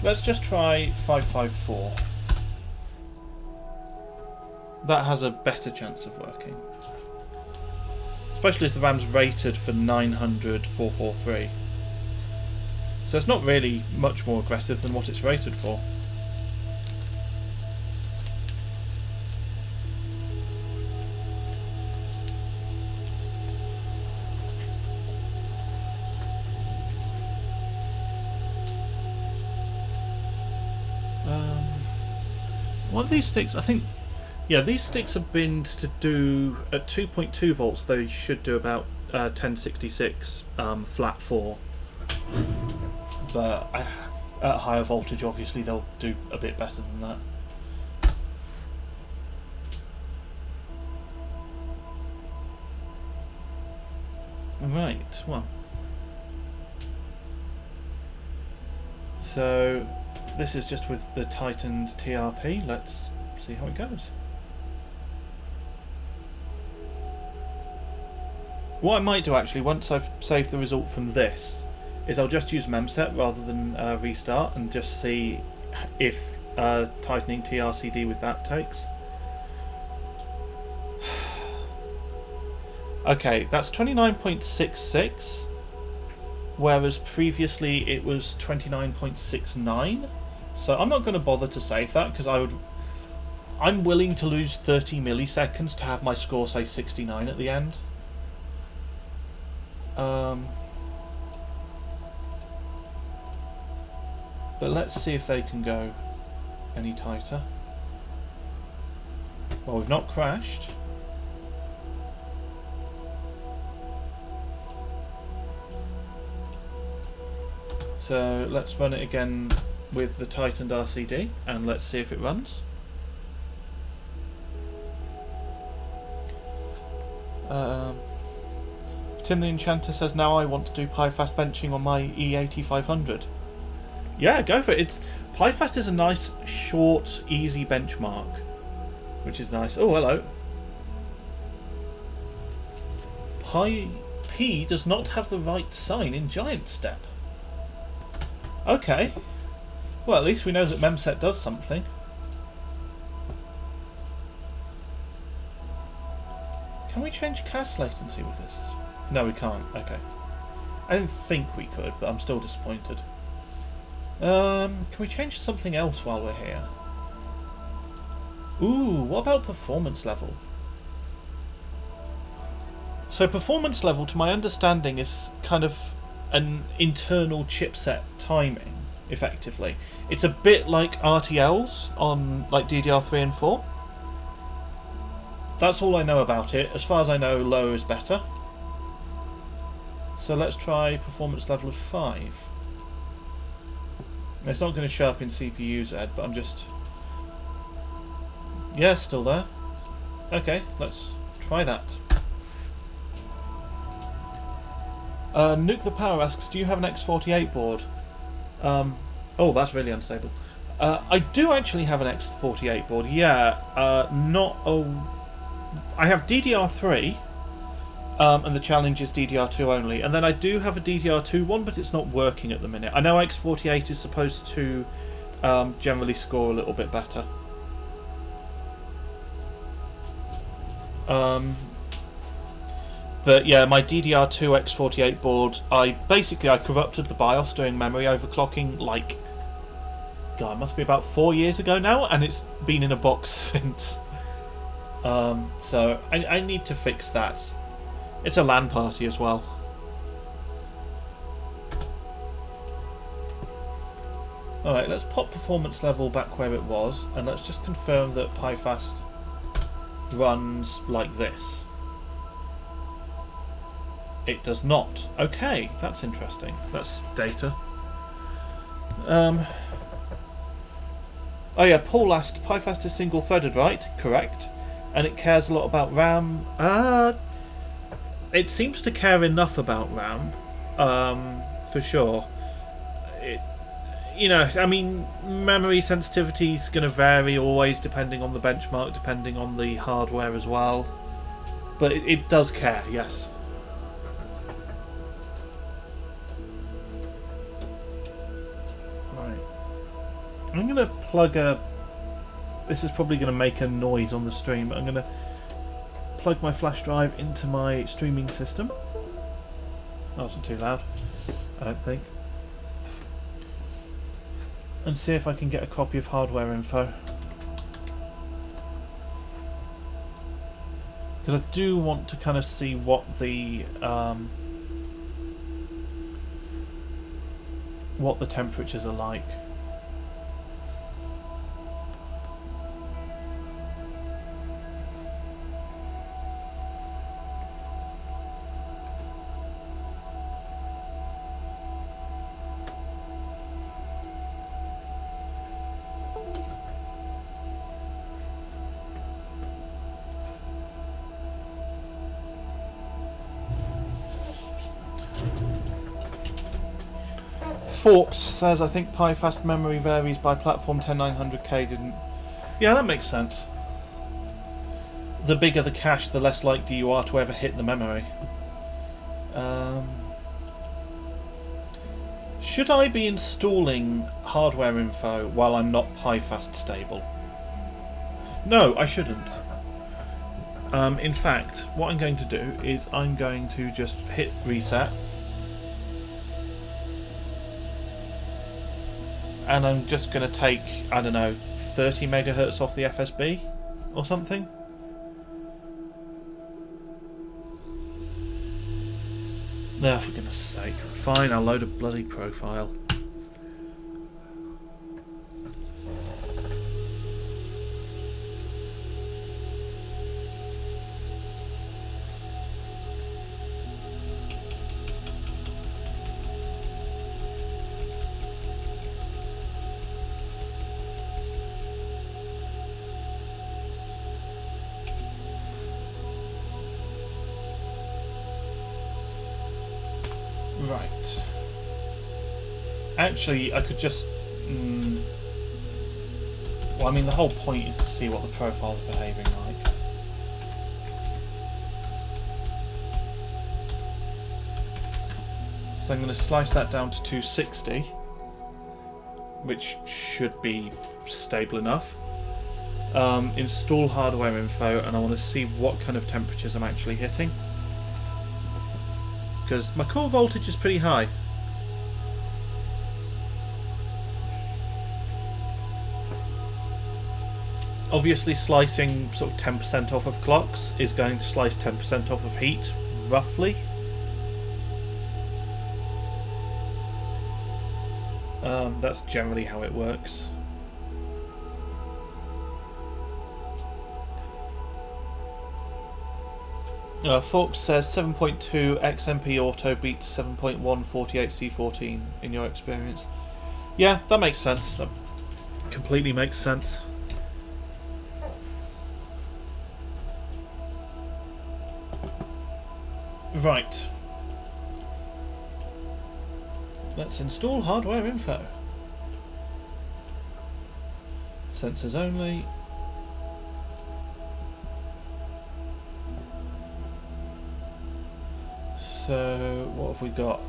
Let's just try 554. That has a better chance of working. Especially as the RAM's rated for 900 443. So it's not really much more aggressive than what it's rated for. One of these sticks, I think, yeah, these sticks are binned to do at 2.2 volts. They should do about 1066 flat 4, but at higher voltage, obviously, they'll do a bit better than that. Right, well, so this is just with the tightened TRP. Let's see how it goes. What I might do actually, once I've saved the result from this, is I'll just use memset rather than restart and just see if tightening TRCD with that takes. Okay, that's 29.66, whereas previously it was 29.69. So I'm not going to bother to save that, because I'm willing to lose 30 milliseconds to have my score say 69 at the end. But let's see if they can go any tighter. Well, we've not crashed. So let's run it again with the tightened RCD and let's see if it runs. Tim the Enchanter says, now I want to do PiFast benching on my E8500. Yeah, go for it. PiFast is a nice, short, easy benchmark, which is nice. Oh, hello. P does not have the right sign in Giant Step. Okay. Well, at least we know that memset does something. Can we change CAS latency with this? No, we can't. Okay. I didn't think we could, but I'm still disappointed. Can we change something else while we're here? Ooh, what about performance level? So performance level, to my understanding, is kind of an internal chipset timing, effectively. It's a bit like RTLs on like DDR3 and 4. That's all I know about it. As far as I know, lower is better. So let's try performance level of 5. It's not going to show up in CPU Z, but I'm just... Yeah, still there. Okay, let's try that. Nuke the Power asks, do you have an X48 board? Oh, that's really unstable. I do actually have an X48 board. Yeah, not a. I have DDR3, and the challenge is DDR2 only. And then I do have a DDR2 one, but it's not working at the minute. I know X48 is supposed to generally score a little bit better. But yeah, my DDR2 X48 board, I corrupted the BIOS doing memory overclocking, like, God, it must be about 4 years ago now, and it's been in a box since. So I need to fix that. It's a LAN party as well. Alright, let's pop performance level back where it was, and let's just confirm that PiFast runs like this. It does not. Okay, that's interesting. That's data. Oh yeah, Paul asked, PiFast is single-threaded, right? Correct. And it cares a lot about RAM. It seems to care enough about RAM, for sure. You know, I mean, memory sensitivity is going to vary always, depending on the benchmark, depending on the hardware as well. But it does care, yes. I'm going to plug a... This is probably going to make a noise on the stream. I'm going to plug my flash drive into my streaming system. That wasn't too loud, I don't think. And see if I can get a copy of hardware info. Because I do want to kind of see what the temperatures are like. Forks says, I think PiFast memory varies by platform. 10900K didn't. Yeah, that makes sense. The bigger the cache, the less likely you are to ever hit the memory. Should I be installing hardware info while I'm not PiFast stable? No, I shouldn't. In fact, what I'm going to do is I'm going to just hit reset. And I'm just going to take, I don't know, 30 megahertz off the FSB or something. No, for goodness sake. Fine, I'll load a bloody profile. Right. Actually, I could just... Well, I mean, the whole point is to see what the profile is behaving like. So I'm going to slice that down to 260, which should be stable enough. Install hardware info, and I want to see what kind of temperatures I'm actually hitting. Because my core voltage is pretty high. Obviously, slicing sort of 10% off of clocks is going to slice 10% off of heat, roughly. That's generally how it works. Fox says 7.2 XMP Auto beats 7.1 48C14 in your experience. Yeah, that makes sense. That completely makes sense. Right. Let's install hardware info. Sensors only. So what have we got?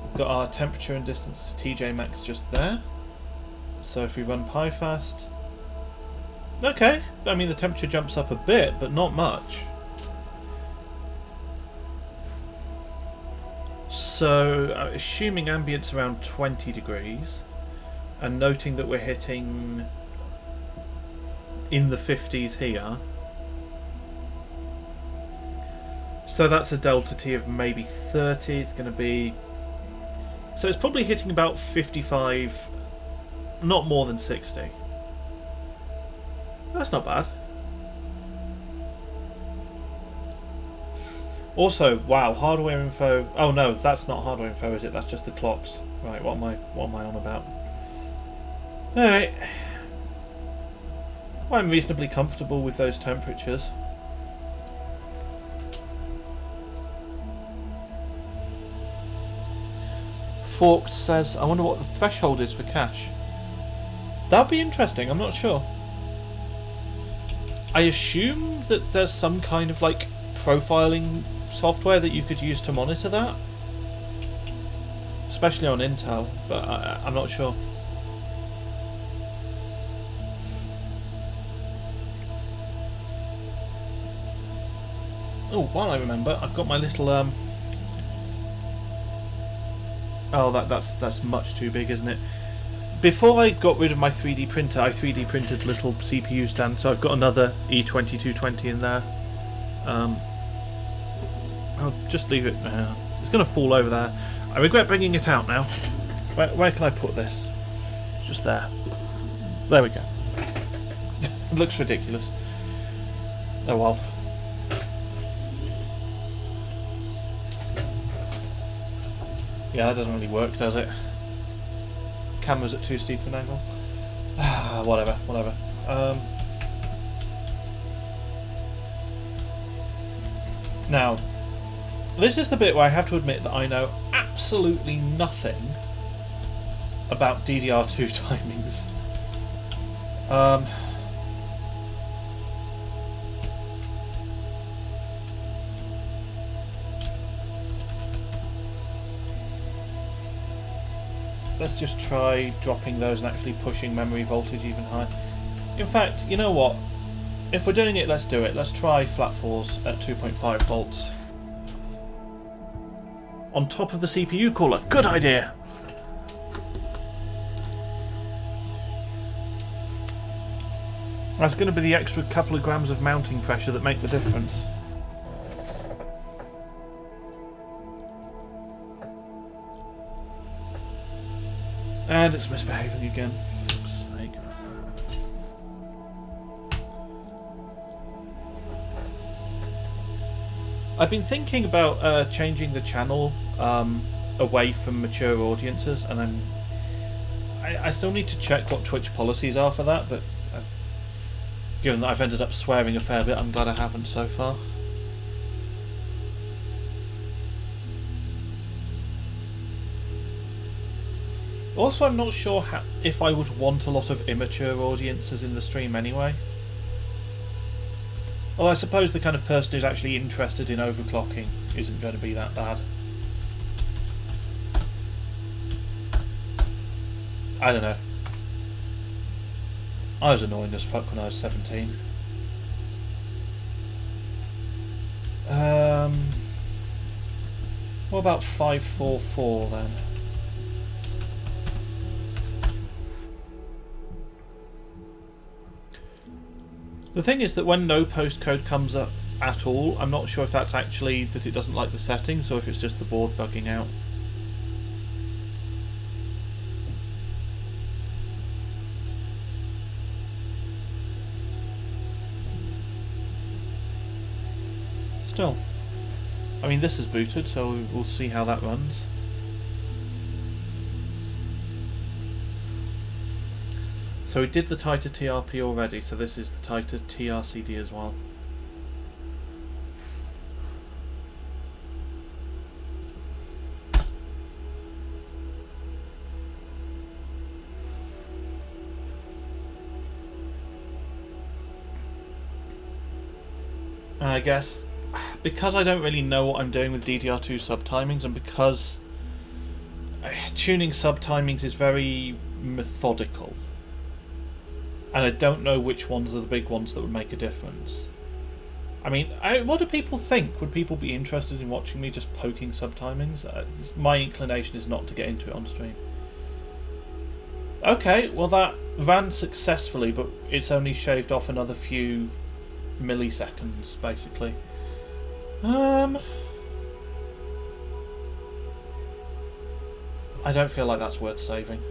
We've got our temperature and distance to TJ Max just there. So if we run PiFast, okay. I mean the temperature jumps up a bit, but not much. So assuming ambient's around 20 degrees, and noting that we're hitting in the 50s here. So that's a delta T of maybe 30. It's going to be... So it's probably hitting about 55, not more than 60. That's not bad. Also, wow, hardware info... Oh no, that's not hardware info, is it? That's just the clocks. Right, what am I on about? Alright. Well, I'm reasonably comfortable with those temperatures. Forks says, I wonder what the threshold is for cache. That'd be interesting, I'm not sure. I assume that there's some kind of like profiling software that you could use to monitor that. Especially on Intel, but I'm not sure. Oh, while I remember, I've got my little Oh, that's much too big, isn't it? Before I got rid of my 3D printer, I 3D printed a little CPU stand, so I've got another E2220 in there. I'll just leave it there. It's going to fall over there. I regret bringing it out now. Where can I put this? Just there. There we go. It looks ridiculous. Oh well. Yeah, that doesn't really work, does it? Camera's at too steep an angle. Whatever. Now, this is the bit where I have to admit that I know absolutely nothing about DDR2 timings. Let's just try dropping those and actually pushing memory voltage even higher. In fact, you know what? If we're doing it, let's do it. Let's try flat 4s at 2.5 volts. On top of the CPU cooler. Good idea! That's going to be the extra couple of grams of mounting pressure that make the difference. And it's misbehaving again. For fuck's sake. I've been thinking about changing the channel away from mature audiences, and I still need to check what Twitch policies are for that, but given that I've ended up swearing a fair bit, I'm glad I haven't so far. Also, I'm not sure if I would want a lot of immature audiences in the stream anyway. Well, I suppose the kind of person who's actually interested in overclocking isn't going to be that bad. I don't know. I was annoying as fuck when I was 17. What about 544 then? The thing is that when no postcode comes up at all, I'm not sure if that's actually that it doesn't like the settings or if it's just the board bugging out. Still, I mean this is booted, so we'll see how that runs. So we did the tighter TRP already, so this is the tighter TRCD as well. And I guess because I don't really know what I'm doing with DDR2 subtimings, and because tuning subtimings is very methodical, and I don't know which ones are the big ones that would make a difference. I mean, what do people think? Would people be interested in watching me just poking subtimings? My inclination is not to get into it on stream. Okay, well that ran successfully, but it's only shaved off another few milliseconds, basically. I don't feel like that's worth saving.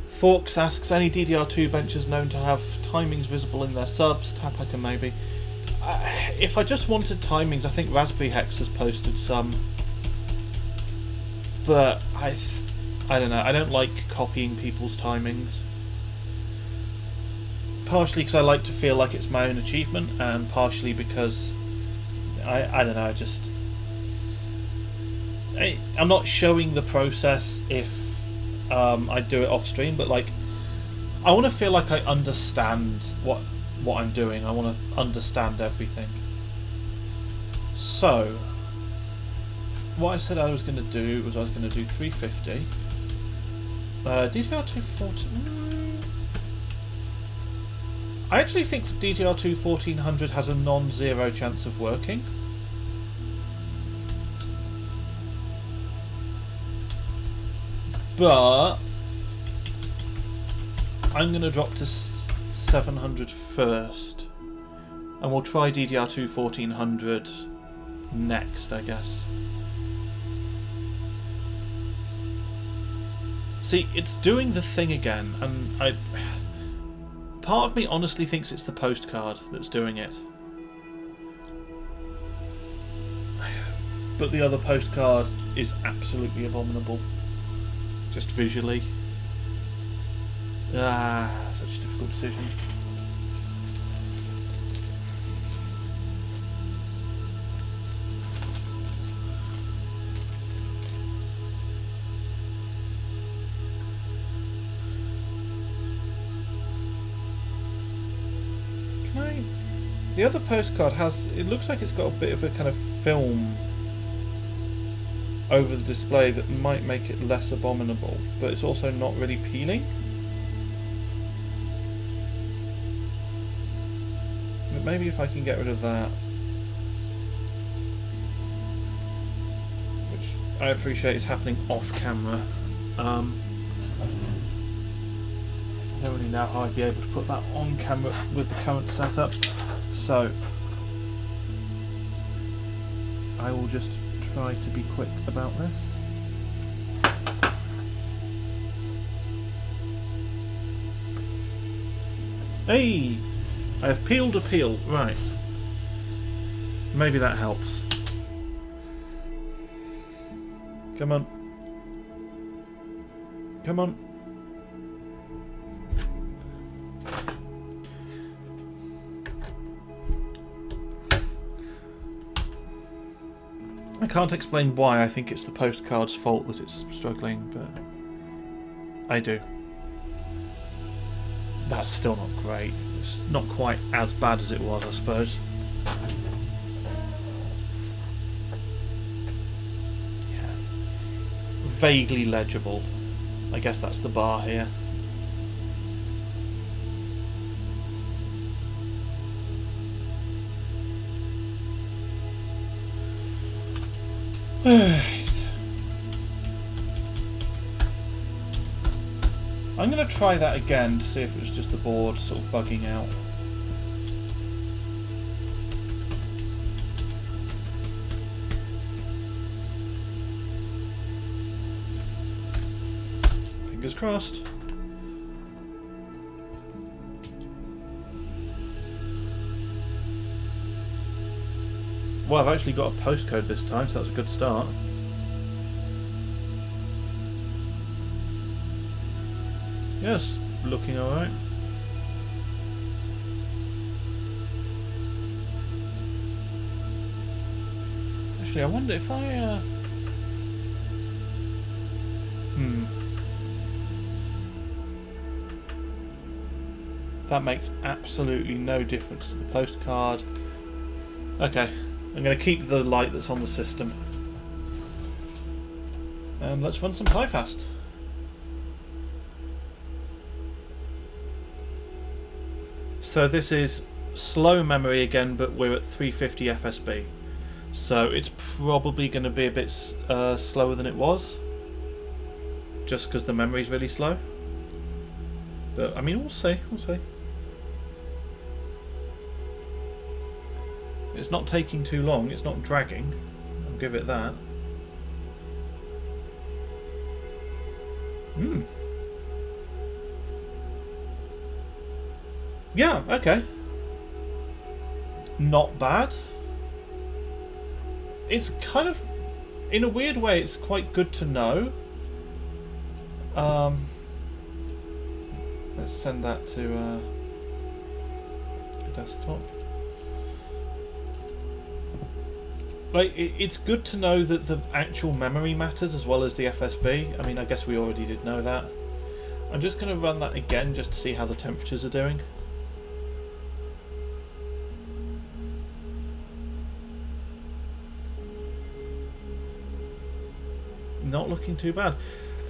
Forks asks, any DDR2 benches known to have timings visible in their subs? Taphacker maybe. If I just wanted timings, I think Raspberry Hex has posted some. But I don't know, I don't like copying people's timings. Partially because I like to feel like it's my own achievement, and partially because I don't know, I'm not showing the process if I do it off stream, but like I want to feel like I understand what I'm doing. I want to understand everything. So what I said I was going to do was I was going to do 350. DDR2 14. I actually think DDR2 1400 has a non-zero chance of working. But I'm going to drop to 700 first, and we'll try DDR2 1400 next, I guess. See, it's doing the thing again, and part of me honestly thinks it's the postcard that's doing it. But the other postcard is absolutely abominable. Just visually. Such a difficult decision. The other postcard has, it looks like it's got a bit of a kind of film over the display that might make it less abominable, but it's also not really peeling. But maybe if I can get rid of that, which I appreciate is happening off camera. I don't really know how I'd be able to put that on camera with the current setup, so I will just try to be quick about this. Hey! I have peeled a peel. Right. Maybe that helps. Come on. Come on. I can't explain why I think it's the postcard's fault that it's struggling, but I do. That's still not great. It's not quite as bad as it was, I suppose. Yeah. Vaguely legible. I guess that's the bar here. I'm going to try that again to see if it was just the board sort of bugging out. Fingers crossed. Well, I've actually got a postcode this time, so that's a good start. Yes, looking alright. Actually, I wonder if I... That makes absolutely no difference to the postcard. Okay, I'm going to keep the light that's on the system. And let's run some PiFast. So this is slow memory again, but we're at 350 FSB. So it's probably going to be a bit slower than it was, just because the memory is really slow. But I mean, we'll see. We'll see. It's not taking too long. It's not dragging. I'll give it that. Yeah. Okay. Not bad. It's kind of, in a weird way, it's quite good to know. Let's send that to a desktop. Like, it's good to know that the actual memory matters as well as the FSB. I mean, I guess we already did know that. I'm just going to run that again just to see how the temperatures are doing. Not looking too bad.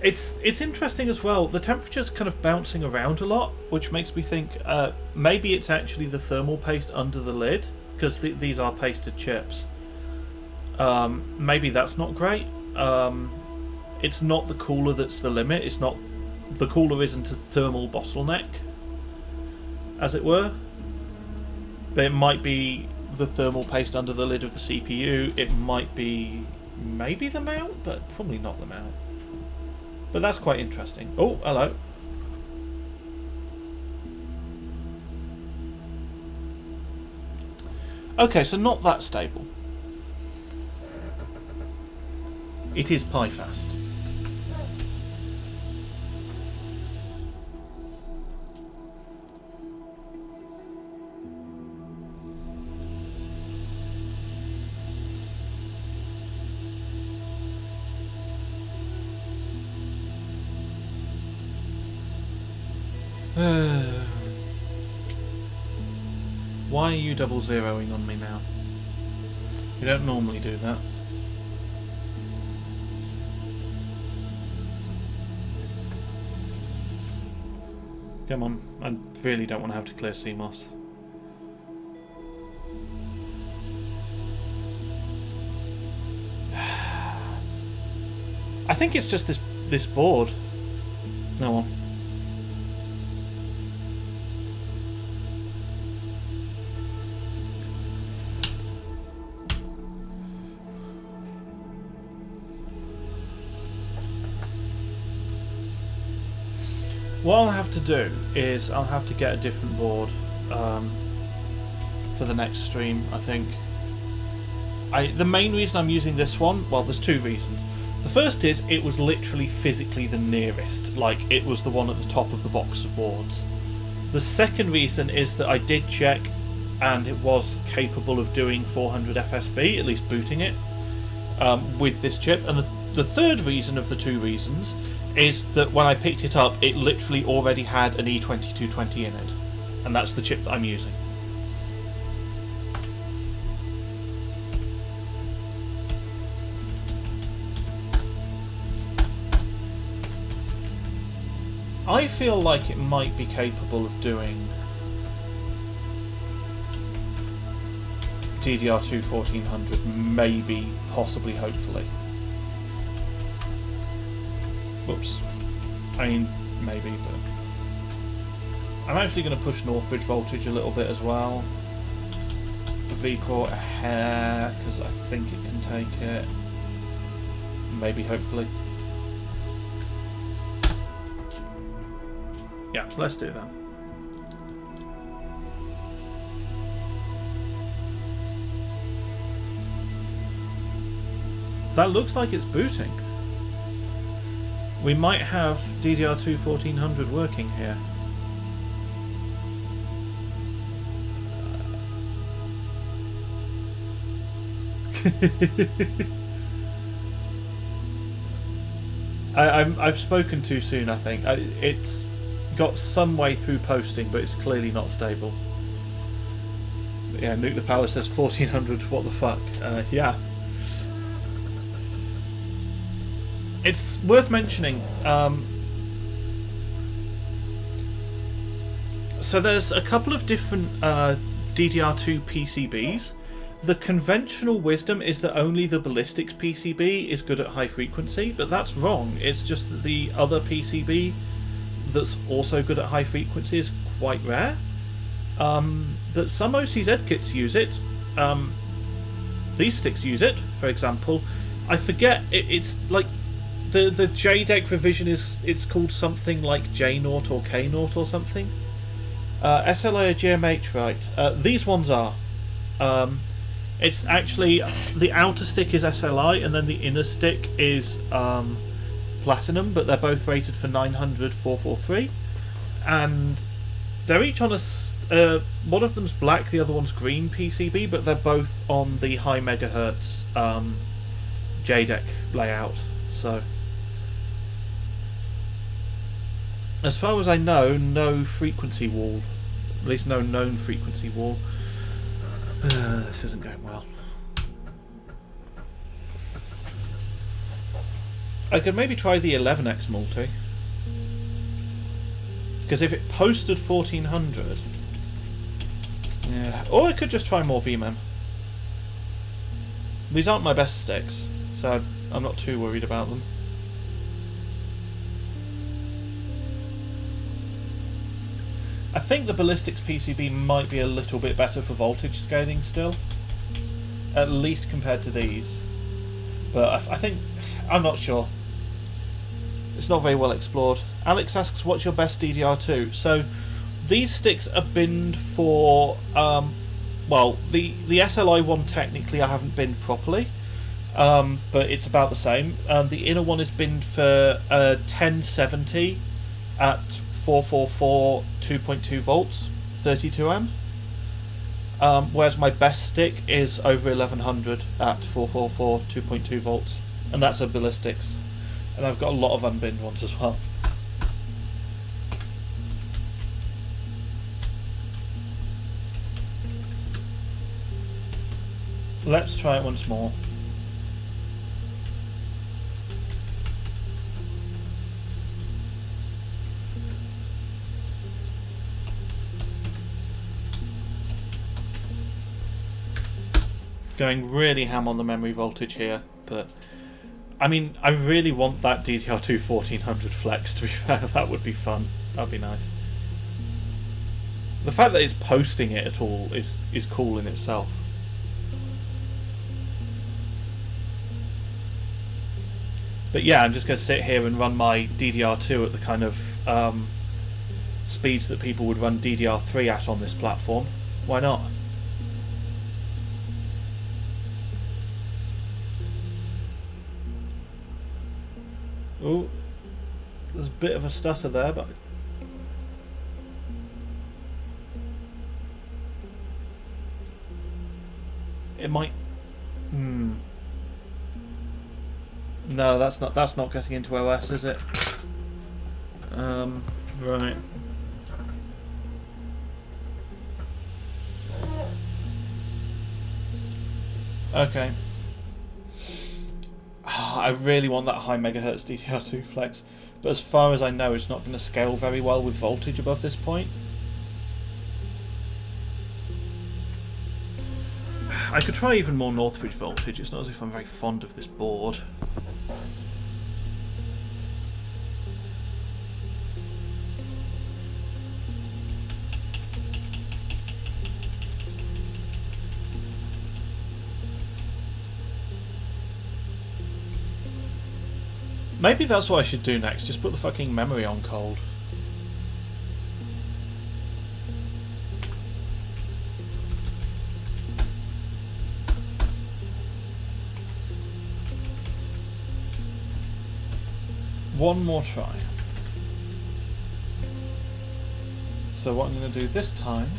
It's interesting as well. The temperature's kind of bouncing around a lot, which makes me think maybe it's actually the thermal paste under the lid, because these are pasted chips. Maybe that's not great. It's not the cooler that's the limit. It's not, the cooler isn't a thermal bottleneck, as it were. But it might be the thermal paste under the lid of the CPU. It might be maybe the mount, but probably not the mount. But that's quite interesting. Oh, hello. Okay, so not that stable. It is PiFast. Why are you double zeroing on me now? You don't normally do that. Come on, I really don't want to have to clear CMOS. I think it's just this board. No one. What I'll have to do is I'll have to get a different board for the next stream, I think. The main reason I'm using this one, well, there's two reasons. The first is it was literally physically the nearest, like it was the one at the top of the box of boards. The second reason is that I did check and it was capable of doing 400 FSB, at least booting it, with this chip. And the third reason of the two reasons is that when I picked it up, it literally already had an E2220 in it. And that's the chip that I'm using. I feel like it might be capable of doing DDR2 1400, maybe, possibly, hopefully. Whoops. I mean, maybe, but... I'm actually going to push Northbridge voltage a little bit as well. The V-core a hair, because I think it can take it. Maybe, hopefully. Yeah, let's do that. That looks like it's booting. We might have DDR2 1400 working here. I've spoken too soon, I think. got some way through posting, but it's clearly not stable. But yeah, Nuke the Power says 1400. What the fuck? Yeah. It's worth mentioning. So there's a couple of different DDR2 PCBs. The conventional wisdom is that only the ballistics PCB is good at high frequency, but that's wrong. It's just that the other PCB that's also good at high frequency is quite rare. But some OCZ kits use it. These sticks use it, for example. I forget, it's like the JDEC revision it's called something like J0 or K0 or something. SLI or GMH, right? These ones are. It's actually, the outer stick is SLI and then the inner stick is platinum, but they're both rated for 900 443, and they're each on a one of them's black, the other one's green PCB, but they're both on the high megahertz JDEC layout. So as far as I know, no frequency wall, at least no known frequency wall. This isn't going well. I could maybe try the 11x multi, because if it posted 1400, yeah. Or I could just try more VMem. These aren't my best sticks, so I'm not too worried about them. I think the ballistics PCB might be a little bit better for voltage scaling still, at least compared to these. But I think, I'm not sure. It's not very well explored. Alex asks, what's your best DDR2? So these sticks are binned for, well, the SLI one technically I haven't binned properly, but it's about the same. The inner one is binned for 1070 at 444 2.2 volts 32M, whereas my best stick is over 1100 at 444 2.2 volts, and that's a ballistics, and I've got a lot of unbinned ones as well. Let's try it once more. Going really ham on the memory voltage here, but I mean, I really want that DDR2 1400 flex, to be fair. That would be fun. That'd be nice. The fact that it's posting it at all is cool in itself. But yeah, I'm just going to sit here and run my DDR2 at the kind of speeds that people would run DDR3 at on this platform. Why not? Oh, there's a bit of a stutter there, but it might. No, that's not getting into OS, is it? Right. Okay. I really want that high megahertz DDR2 flex, but as far as I know, it's not going to scale very well with voltage above this point. I could try even more Northbridge voltage. It's not as if I'm very fond of this board. Maybe that's what I should do next, just put the fucking memory on cold. One more try. So what I'm going to do this time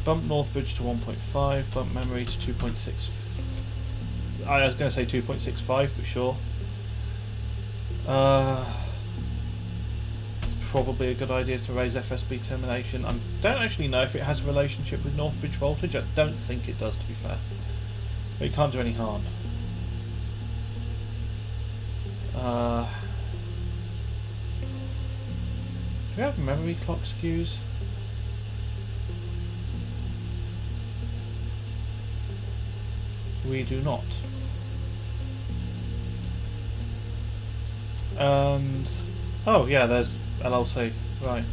bump Northbridge to 1.5, bump memory to 2.6. I was going to say 2.65, but sure. It's probably a good idea to raise FSB termination. I don't actually know if it has a relationship with Northbridge voltage. I don't think it does, to be fair. But it can't do any harm. Do we have memory clock skews? We do not. And oh yeah, there's LLC, right.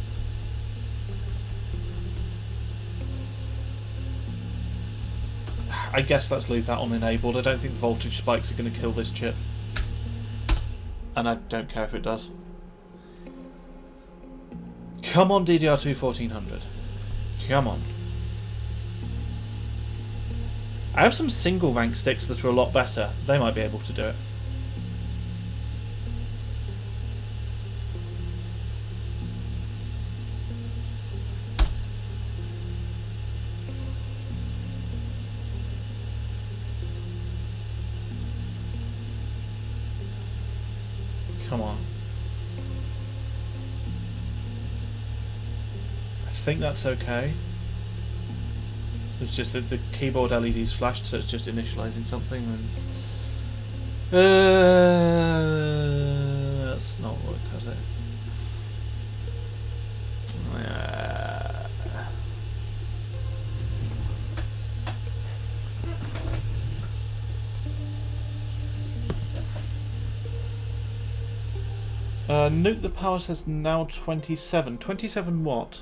I guess let's leave that on enabled. I don't think the voltage spikes are going to kill this chip. And I don't care if it does. Come on, DDR2 1400. Come on. I have some single rank sticks that are a lot better. They might be able to do it. Come on. I think that's okay. It's just that the keyboard LED's flashed, so it's just initializing something. That's not worked, has it? Note the power says now 27. 27 what?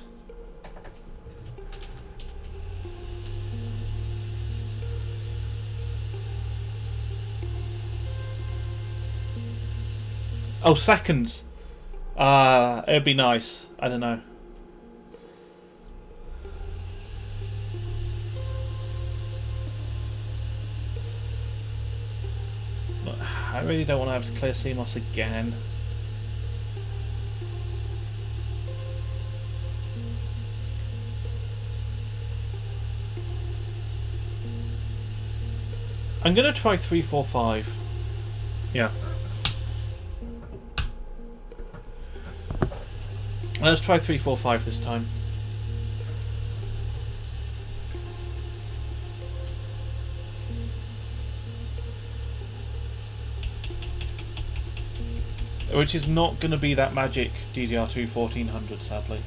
Oh, seconds. It'd be nice. I don't know. I really don't want to have to clear CMOS again. I'm gonna try 345. Yeah. Let's try 345 this time. Which is not going to be that magic DDR2 1400, sadly.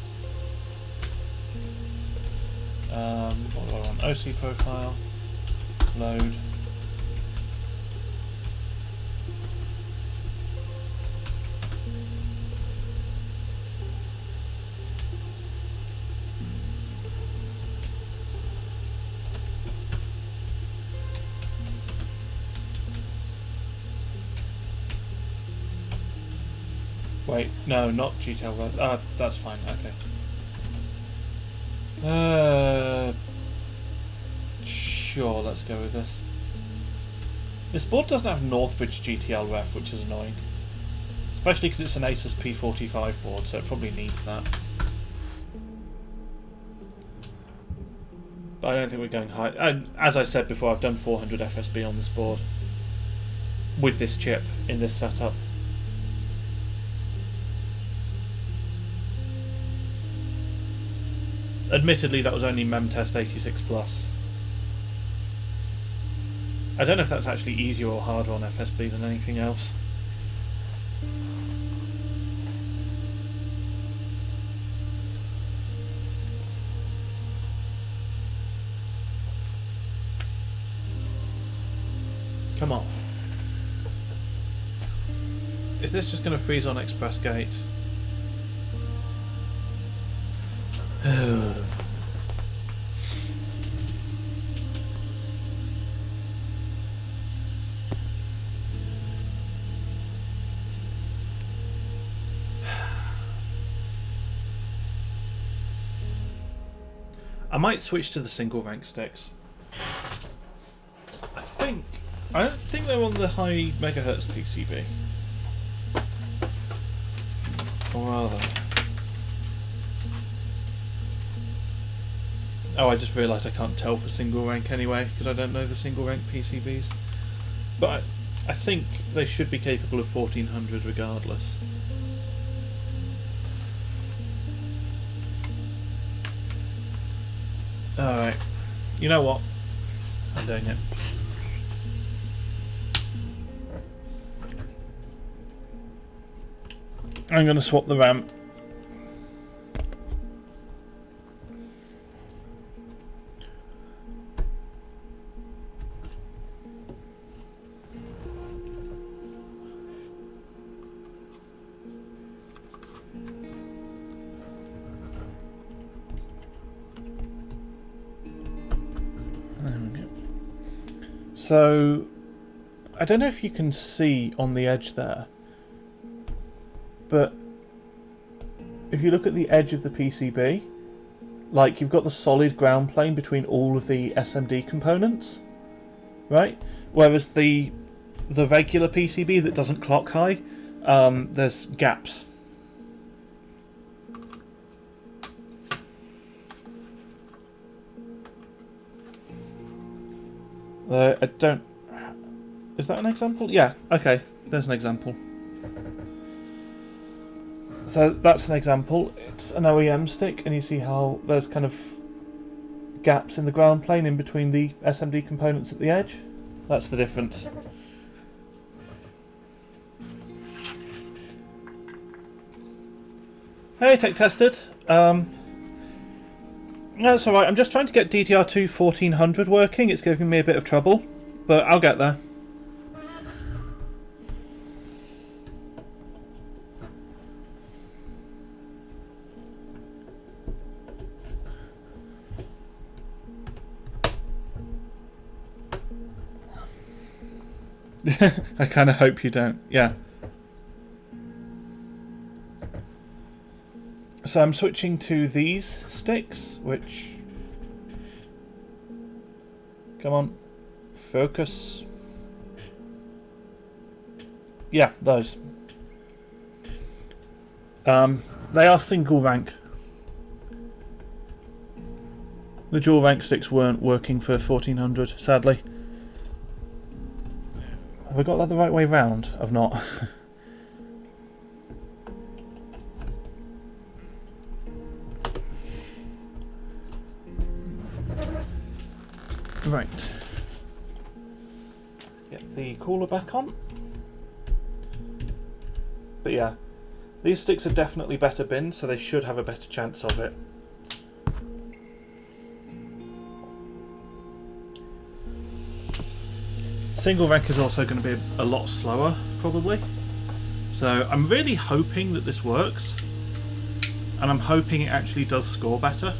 What do I want? OC profile. Load. Wait, no, not GTL. That's fine. Okay. Sure, let's go with this. This board doesn't have Northbridge GTL ref, which is annoying. Especially because it's an Asus P45 board, so it probably needs that. But I don't think we're going high. And as I said before, I've done 400 FSB on this board. With this chip, in this setup. Admittedly, that was only memtest 86 plus. I don't know if that's actually easier or harder on FSB than anything else. Come on. Is this just going to freeze on Express Gate? I might switch to the single rank sticks. I don't think they're on the high megahertz PCB. Or are they? Oh, I just realised I can't tell for single rank anyway, because I don't know the single rank PCBs. But I think they should be capable of 1400 regardless. Alright, you know what? I'm doing it. I'm going to swap the RAM. There we go. So, I don't know if you can see on the edge there, but if you look at the edge of the PCB, like you've got the solid ground plane between all of the SMD components, right? Whereas the regular PCB that doesn't clock high, there's gaps. I don't... Is that an example? Yeah, okay, there's an example. So that's an example. It's an OEM stick, and you see how there's kind of gaps in the ground plane in between the SMD components at the edge. That's the difference. Hey, Tech Tested. That's alright, I'm just trying to get DDR2 1400 working. It's giving me a bit of trouble, but I'll get there. I kind of hope you don't. Yeah. So I'm switching to these sticks, which... Come on. Focus. Yeah, those. They are single rank. The dual rank sticks weren't working for 1400, sadly. Have I got that the right way round? I've not. Right. Get the cooler back on. But yeah, these sticks are definitely better bins, so they should have a better chance of it. Single rank is also going to be a lot slower, probably. So I'm really hoping that this works, and I'm hoping it actually does score better,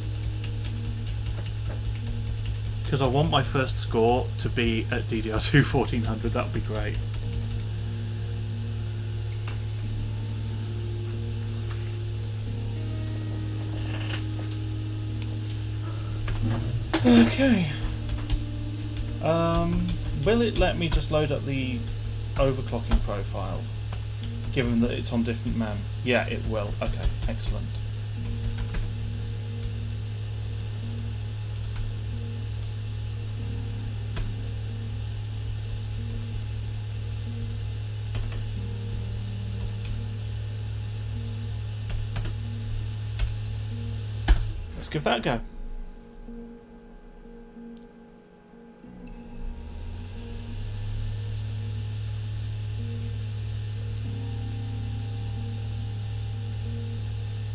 because I want my first score to be at DDR2 1400. That would be great. Okay. Will it let me just load up the overclocking profile, given that it's on different RAM? Yeah, it will. Okay, excellent. Let's give that a go.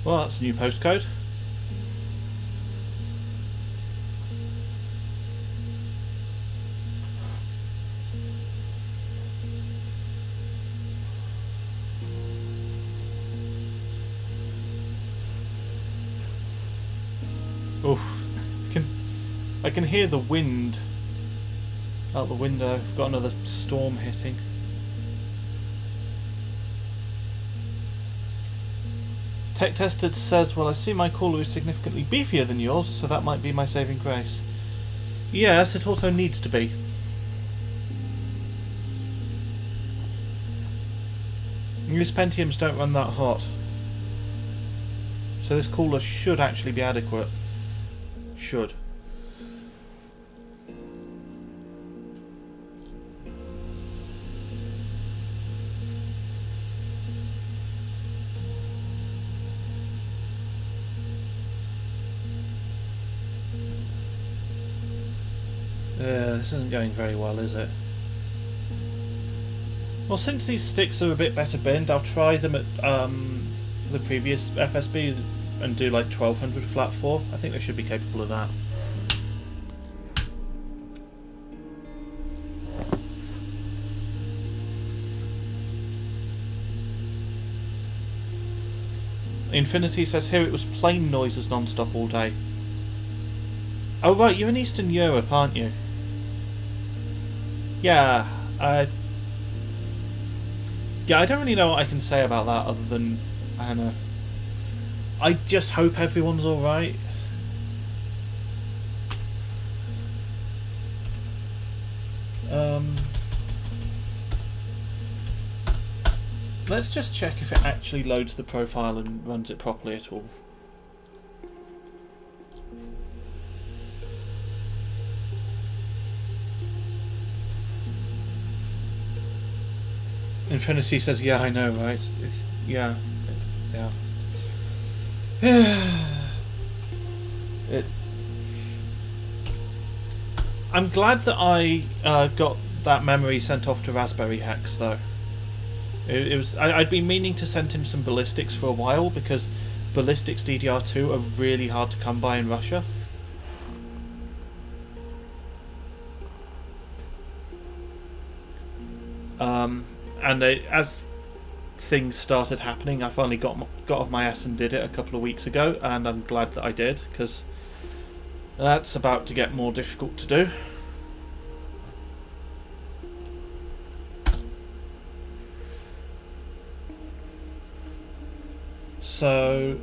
Well, that's a new postcode. Oof. I can hear the wind out the window. I've got another storm hitting. Tech Tested says, well, I see my cooler is significantly beefier than yours, so that might be my saving grace. Yes, it also needs to be. These Pentiums don't run that hot. So this cooler should actually be adequate. Should. This isn't going very well, is it? Well, since these sticks are a bit better binned, I'll try them at the previous FSB and do like 1200 flat 4. I think they should be capable of that. Infinity says here it was plane noises non-stop all day. Oh right, you're in Eastern Europe, aren't you? Yeah, yeah, I don't really know what I can say about that other than, I don't know. I just hope everyone's alright. Let's just check if it actually loads the profile and runs it properly at all. Infinity says, yeah, I know, right? Yeah. I'm glad that I got that memory sent off to Raspberry Hex, though. I'd been meaning to send him some ballistics for a while, because ballistics DDR2 are really hard to come by in Russia. And as things started happening, I finally got off my ass and did it a couple of weeks ago, and I'm glad that I did, because that's about to get more difficult to do. So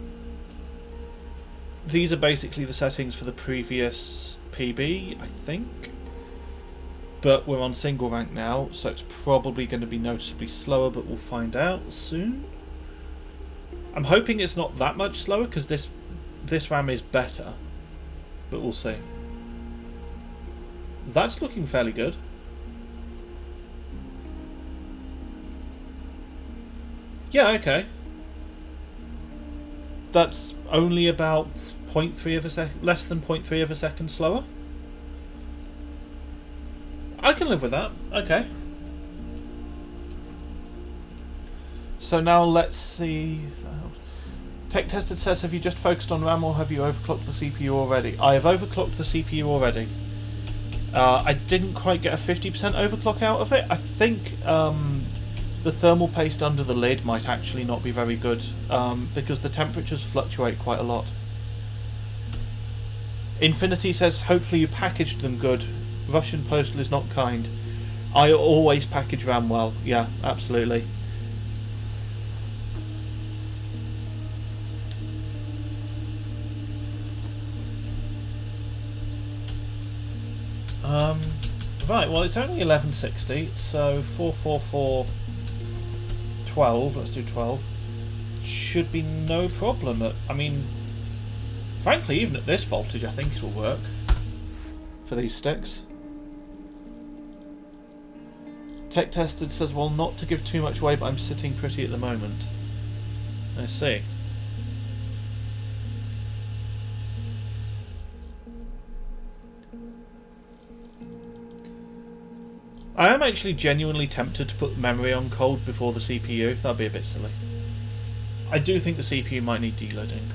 these are basically the settings for the previous PB, I think. But we're on single rank now, so it's probably going to be noticeably slower, but we'll find out soon. I'm hoping it's not that much slower, because this RAM is better, but we'll see. That's looking fairly good. Yeah, okay. That's only about 0.3 of a second, less than 0.3 of a second slower. I can live with that. Okay. So now let's see. Tech Tested says, have you just focused on RAM or have you overclocked the CPU already? I have overclocked the CPU already. I didn't quite get a 50% overclock out of it. I think the thermal paste under the lid might actually not be very good, because the temperatures fluctuate quite a lot. Infinity says, hopefully you packaged them good. Russian postal is not kind. I always package RAM well. Yeah, absolutely. Right, well it's only 1160, so 444 12, let's do 12. Should be no problem. I mean, frankly, even at this voltage I think it'll work for these sticks. Tech Tested says, well, not to give too much away, but I'm sitting pretty at the moment. I see. I am actually genuinely tempted to put memory on cold before the CPU. That'd be a bit silly. I do think the CPU might need delidding.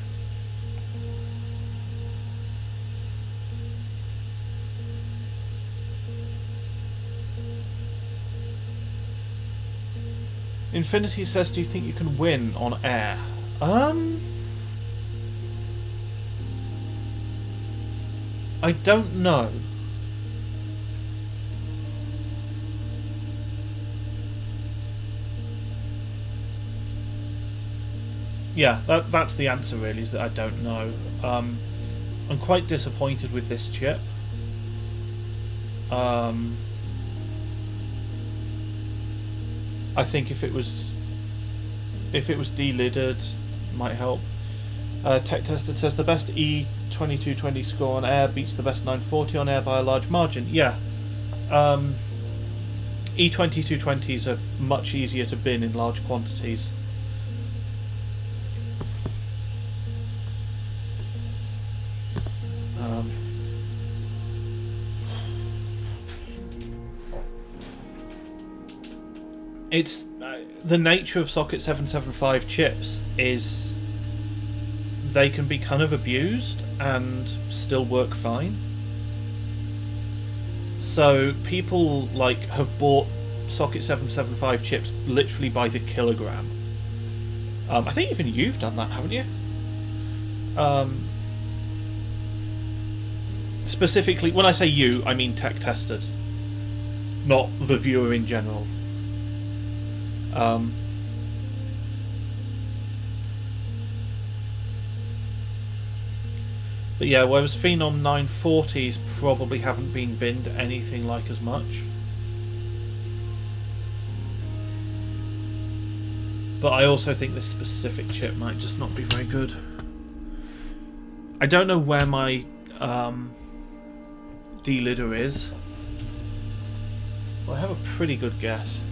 Infinity says, do you think you can win on air? I don't know. Yeah, that's the answer really, is that I don't know. I'm quite disappointed with this chip. I think if it was delidded, might help. Tech Tested says the best E2220 score on air beats the best 940 on air by a large margin. Yeah. E2220s are much easier to bin in large quantities. it's the nature of socket 775 chips is they can be kind of abused and still work fine. So people like have bought socket 775 chips literally by the kilogram. I think even you've done that, haven't you? Specifically, when I say you, I mean tech tested, not the viewer in general. But yeah, whereas Phenom 940s probably haven't been binned anything like as much. But I also think this specific chip might just not be very good. I don't know where my delidder is. Well, I have a pretty good guess.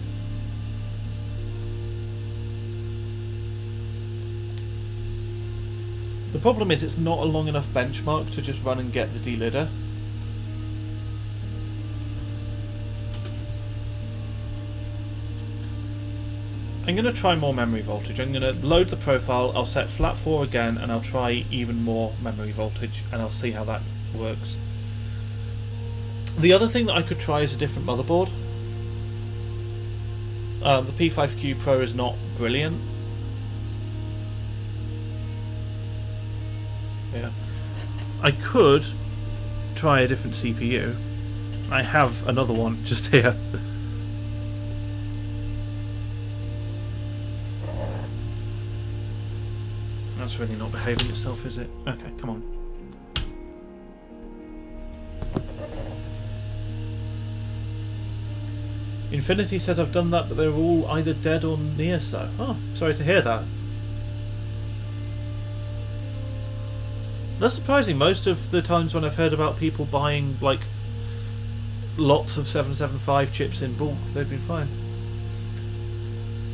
The problem is it's not a long enough benchmark to just run and get the delidder. I'm going to try more memory voltage. I'm going to load the profile, I'll set flat 4 again, and I'll try even more memory voltage, and I'll see how that works. The other thing that I could try is a different motherboard. The P5Q Pro is not brilliant. Yeah. I could try a different CPU. I have another one just here. That's really not behaving itself, is it? Okay, come on. Infinity says I've done that, but they're all either dead or near so. Oh, sorry to hear that. That's surprising. Most of the times when I've heard about people buying like lots of 775 chips in bulk, they've been fine.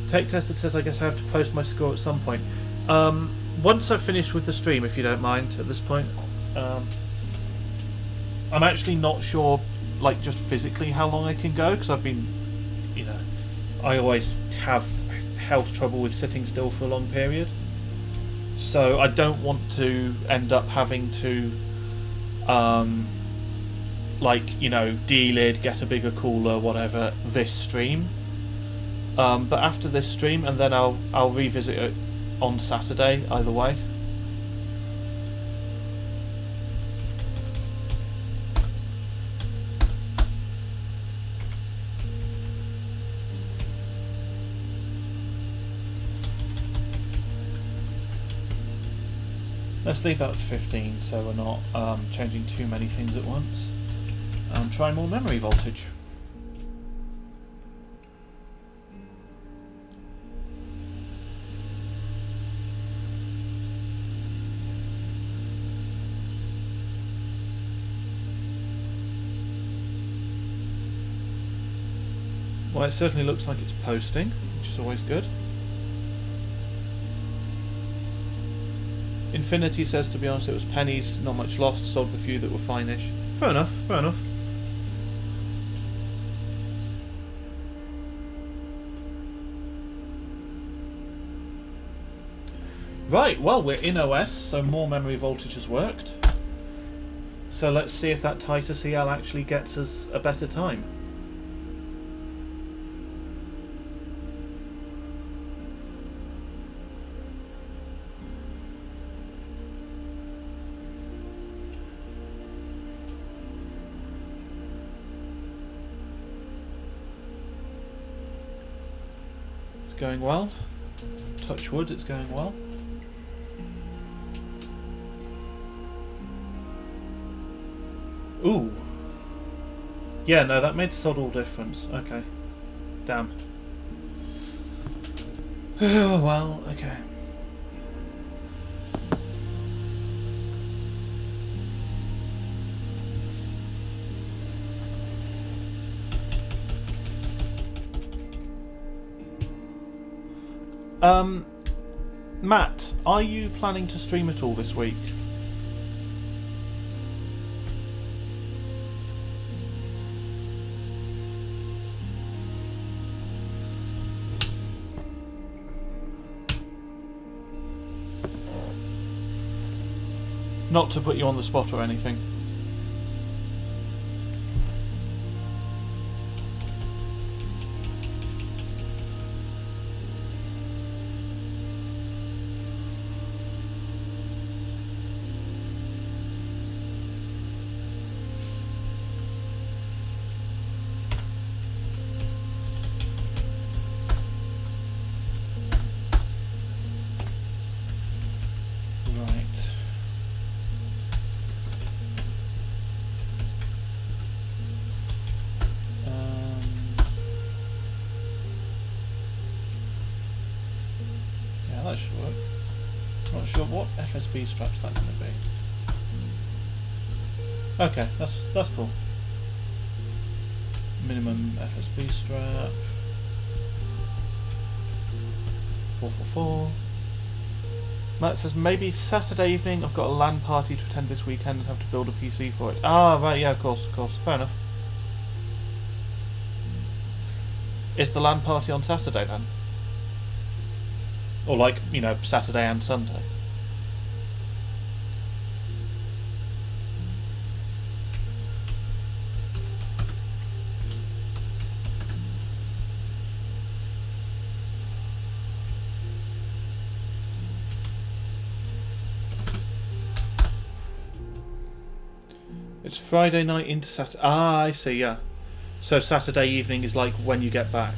Tech Tested says I guess I have to post my score at some point. Once I've finished with the stream, if you don't mind, at this point. I'm actually not sure, like, just physically how long I can go, because I've been, you know, I always have health trouble with sitting still for a long period. So I don't want to end up having to, like, you know, delid, get a bigger cooler, whatever, this stream. But after this stream, and then I'll revisit it on Saturday, either way. Let's leave that at 15 so we're not changing too many things at once. Try more memory voltage. Well, it certainly looks like it's posting, which is always good. Infinity says, to be honest, it was pennies, not much lost, sold the few that were fine-ish. Fair enough, fair enough. Right, well, we're in OS, so more memory voltage has worked. So let's see if that tighter CL actually gets us a better time. Going well. Touch wood, it's going well. Ooh. Yeah, no, that made sod all difference. Okay. Damn. Oh, well, okay. Matt, are you planning to stream at all this week? Not to put you on the spot or anything. That should work. Not sure what FSB strap's that going to be. Okay, that's cool. Minimum FSB strap. 444. Matt says maybe Saturday evening. I've got a LAN party to attend this weekend and have to build a PC for it. Ah, right, yeah, of course. Fair enough. Is the LAN party on Saturday then? Or like, you know, Saturday and Sunday? It's Friday night into Saturday. Ah, I see, yeah. So Saturday evening is like when you get back.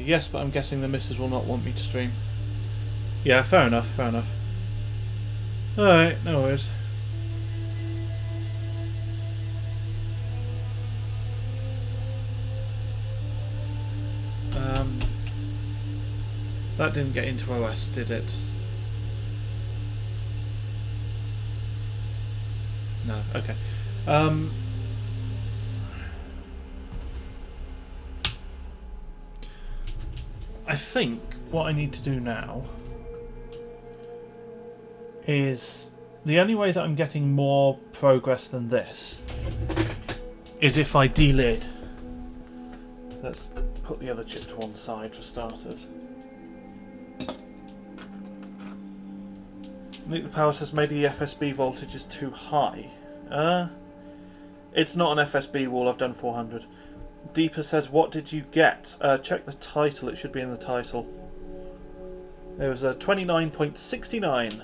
Yes, but I'm guessing the missus will not want me to stream. Yeah, fair enough. Alright, no worries. That didn't get into OS, did it? No, okay. I think what I need to do now is the only way that I'm getting more progress than this is if I delid. Let's put the other chip to one side for starters. Nick the Power says maybe the FSB voltage is too high. It's not an FSB wall, I've done 400. Deeper says, what did you get? Check the title, it should be in the title. There was a 29.69.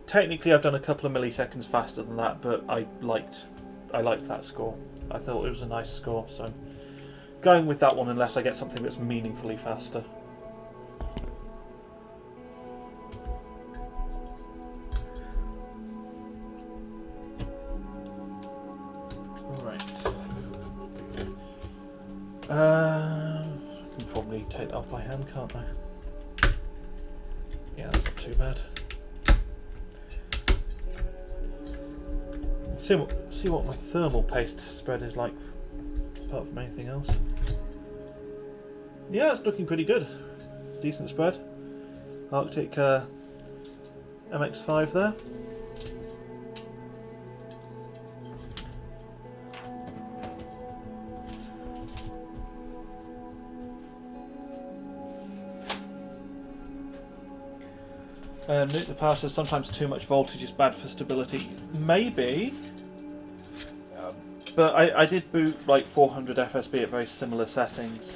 Technically I've done a couple of milliseconds faster than that, but I liked that score. I thought it was a nice score, so I'm going with that one unless I get something that's meaningfully faster. I can probably take that off by hand, can't I? Yeah, that's not too bad. See what my thermal paste spread is like, apart from anything else. Yeah, it's looking pretty good. Decent spread. Arctic MX5 there. Nuke the Power says sometimes too much voltage is bad for stability. Maybe. But I did boot like 400 FSB at very similar settings.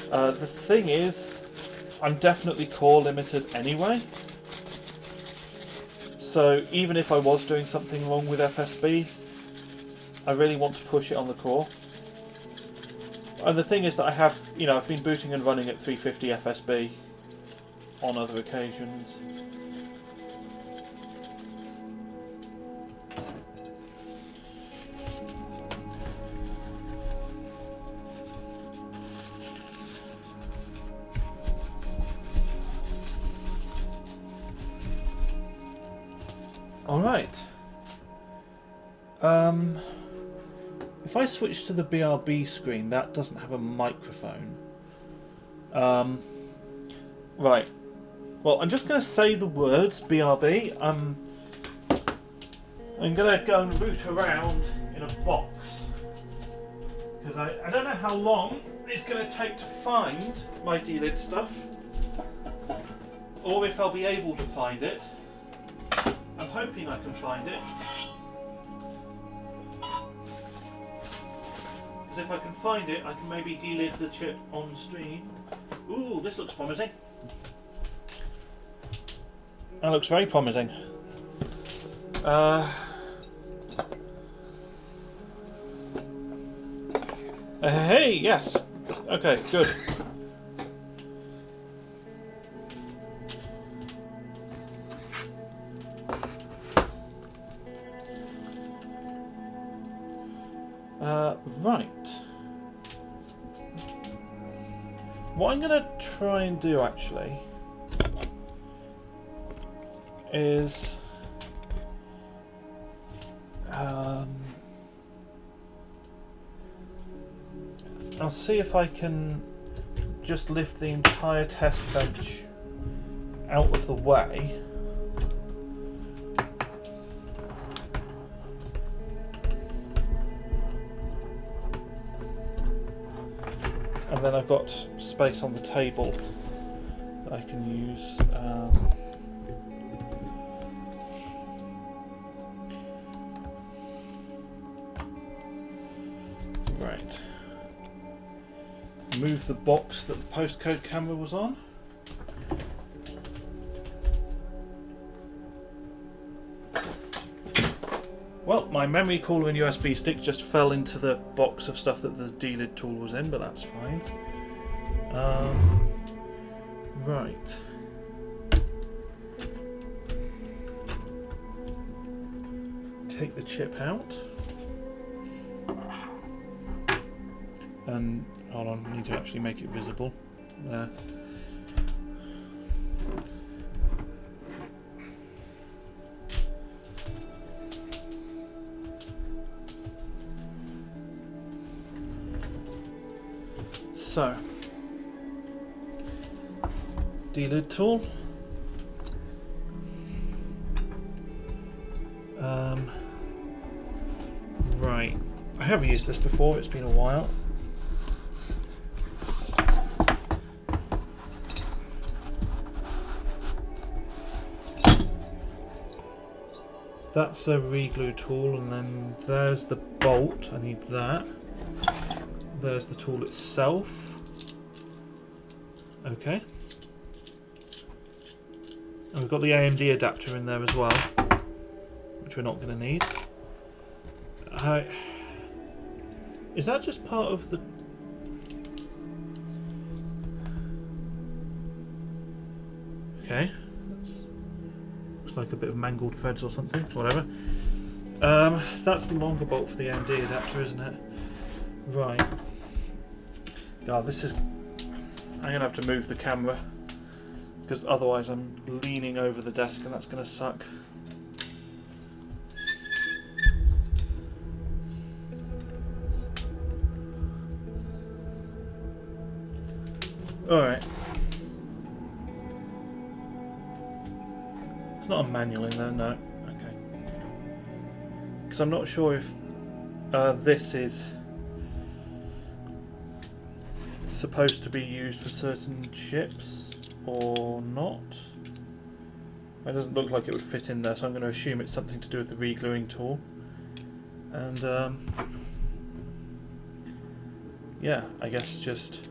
The thing is, I'm definitely core limited anyway. So even if I was doing something wrong with FSB, I really want to push it on the core. And the thing is that I have, you know, I've been booting and running at 350 FSB on other occasions. I Alright. If I switch to the BRB screen, that doesn't have a microphone. Right. Well, I'm just going to say the words BRB. I'm going to go and root around in a box. Because I don't know how long it's going to take to find my DLID stuff. Or if I'll be able to find it. I'm hoping I can find it. Because if I can find it, I can maybe DLID the chip on stream. Ooh, this looks promising. That looks very promising. Hey, yes. Okay, good. Right. What I'm going to try and do actually is I'll see if I can just lift the entire test bench out of the way. And then I've got space on the table that I can use. Right. Move the box that the postcode camera was on. Well, my memory cooler and USB stick just fell into the box of stuff that the DLID tool was in, but that's fine. Right. Take the chip out. And hold on, I need to actually make it visible. There. So, DLID tool. Right, I have used this before, it's been a while. That's a reglue tool, and then there's the bolt, I need that. There's the tool itself. Okay. And we've got the AMD adapter in there as well, which we're not going to need. Is that just part of the... Okay. Looks like a bit of mangled threads or something, whatever. That's the longer bolt for the AMD adapter, isn't it? Right. God, this is... I'm going to have to move the camera, because otherwise I'm leaning over the desk and that's going to suck. Alright. It's not a manual in there, no. Okay. Because I'm not sure if this is supposed to be used for certain chips or not. It doesn't look like it would fit in there, so I'm going to assume it's something to do with the regluing tool. And yeah, I guess just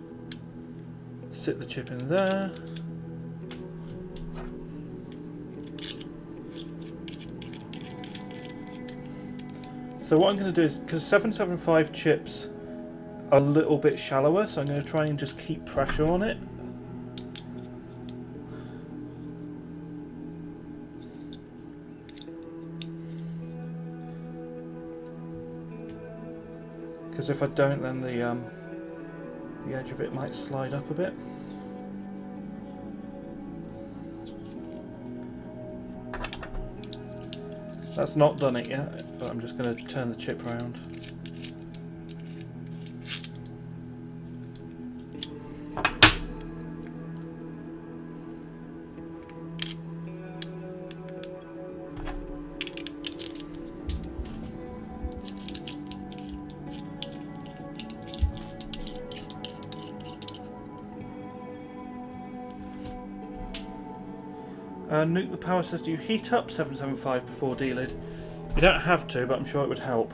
sit the chip in there. So what I'm going to do is, because 775 chips are a little bit shallower, so I'm going to try and just keep pressure on it. Because if I don't, then the edge of it might slide up a bit. That's not done it yet, but I'm just going to turn the chip around. Nuke the Power says, do you heat up 775 before delid? You don't have to, but I'm sure it would help.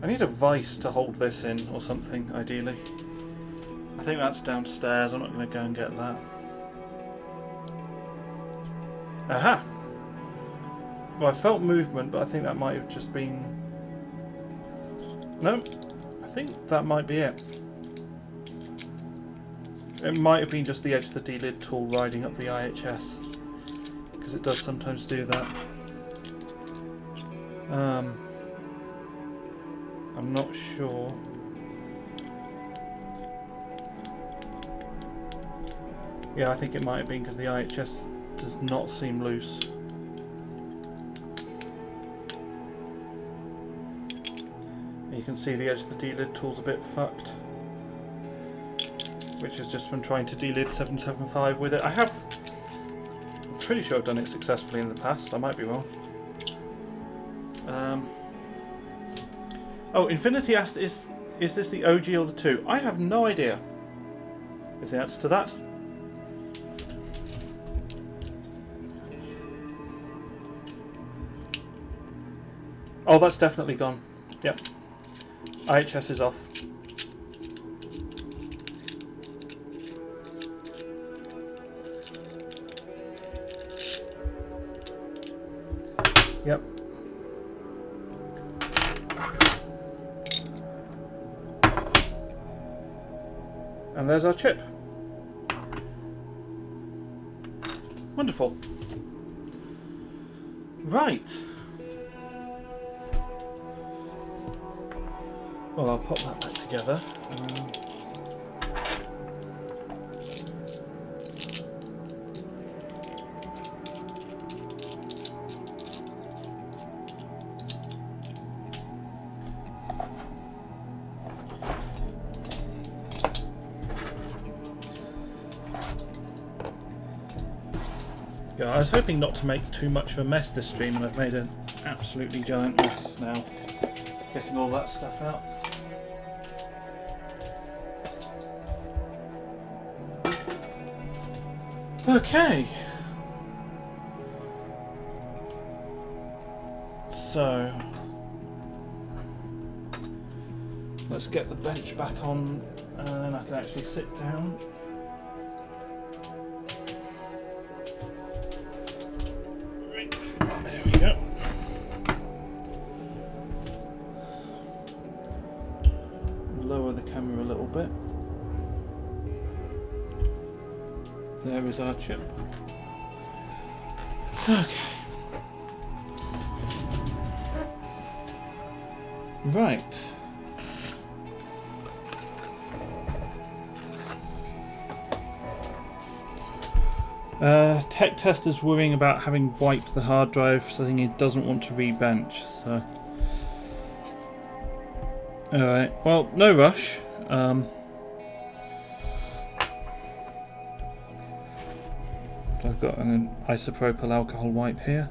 I need a vice to hold this in or something, ideally. I think that's downstairs, I'm not going to go and get that. Aha! Well, I felt movement, but I think that might have just been... No, I think that might be it. It might have been just the edge of the delid tool riding up the IHS, because it does sometimes do that. I'm not sure. Yeah, I think it might have been because the IHS does not seem loose. You can see the edge of the delid tool's a bit fucked, which is just from trying to delid 775 with it. I'm pretty sure I've done it successfully in the past, I might be wrong. Oh, Infinity asked, is this the OG or the 2? I have no idea. Is the answer to that? Oh, that's definitely gone. Yep. IHS is off. Yep. And there's our chip. Wonderful. Right. Well, I'll pop that back together. Yeah, I was hoping not to make too much of a mess this stream, and I've made an absolutely giant mess now, getting all that stuff out. Okay. So, let's get the bench back on, and then I can actually sit down. There we go. Lower the camera a little bit. There is our chip. Okay. Right. Tech tester's worrying about having wiped the hard drive, so I think he doesn't want to re-bench. So, all right. Well, no rush. I've got an isopropyl alcohol wipe here.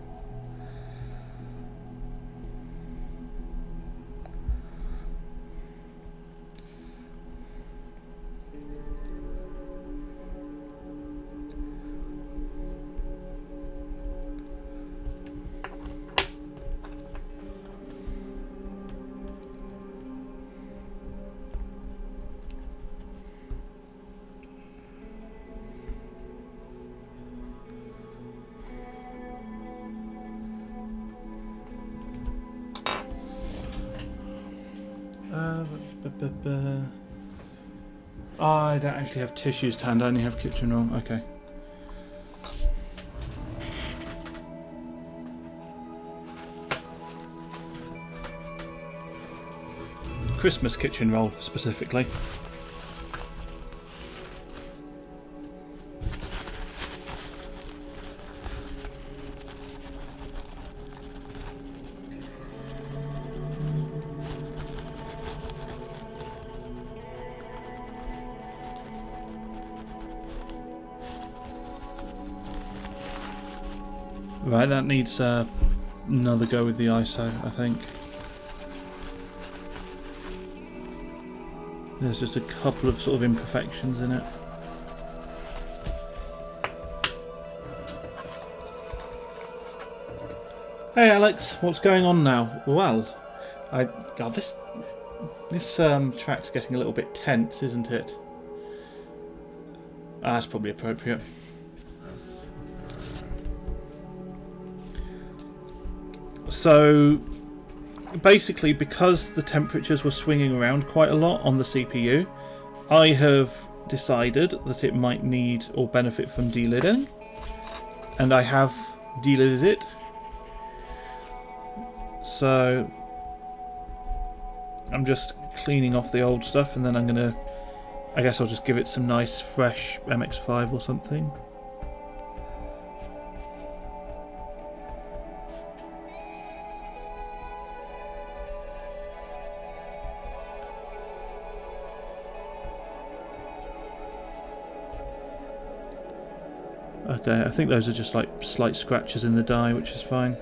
I don't actually have tissues to hand, I only have kitchen roll. Okay. Christmas kitchen roll specifically. Right, that needs another go with the ISO, I think. There's just a couple of sort of imperfections in it. Hey Alex, what's going on now? Well, God, this track's getting a little bit tense, isn't it? That's probably appropriate. So basically, because the temperatures were swinging around quite a lot on the CPU, I have decided that it might need or benefit from delidding, and I have delidded it. So I'm just cleaning off the old stuff, and then I'm gonna, I guess I'll just give it some nice fresh MX5 or something. Okay, I think those are just like slight scratches in the die, which is fine.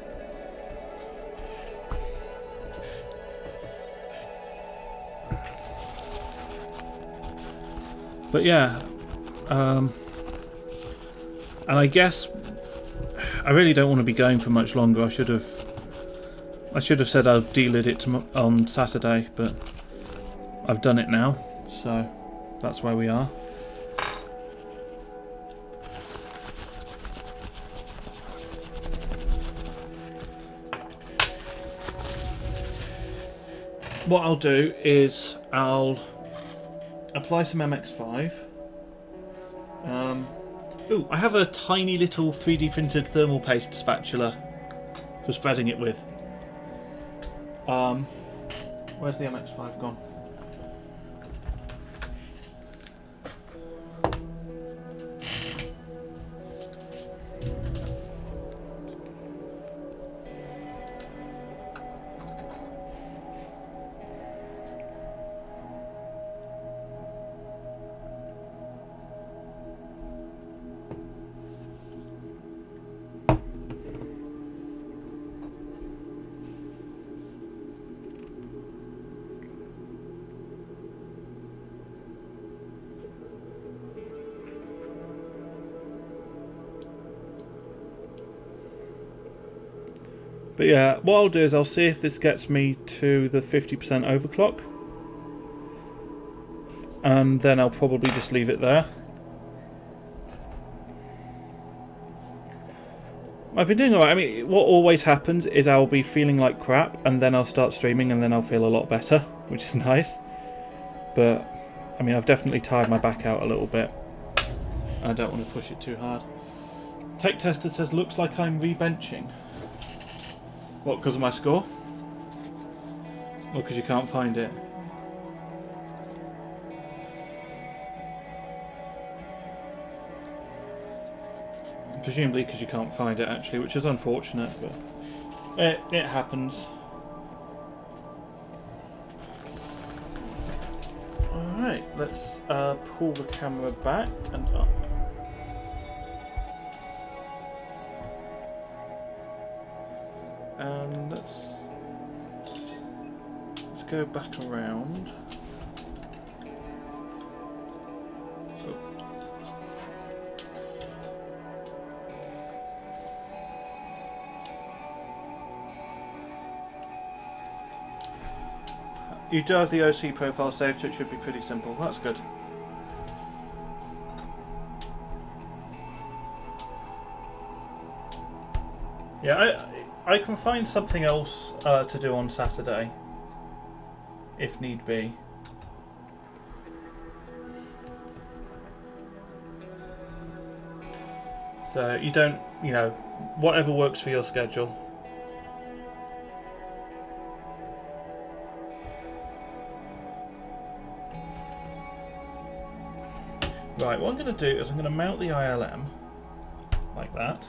But yeah, and I guess I really don't want to be going for much longer. I should have said I'll delid it on Saturday, but I've done it now, so that's where we are. What I'll do is I'll apply some MX5. Ooh, I have a tiny little 3D printed thermal paste spatula for spreading it with. Where's the MX5 gone? But yeah, what I'll do is I'll see if this gets me to the 50% overclock, and then I'll probably just leave it there. I've been doing alright. I mean, what always happens is I'll be feeling like crap, and then I'll start streaming, and then I'll feel a lot better, which is nice. But, I mean, I've definitely tired my back out a little bit. I don't want to push it too hard. Tech Tester says, looks like I'm rebenching. What, because of my score? Or because you can't find it? Presumably because you can't find it, actually, which is unfortunate, but it happens. Alright, let's pull the camera back and up. And let's go back around. Oh. You do have the OC profile saved, so it should be pretty simple. That's good. Yeah, I can find something else to do on Saturday, if need be. So you don't, you know, whatever works for your schedule. Right, what I'm going to do is I'm going to mount the ILM like that,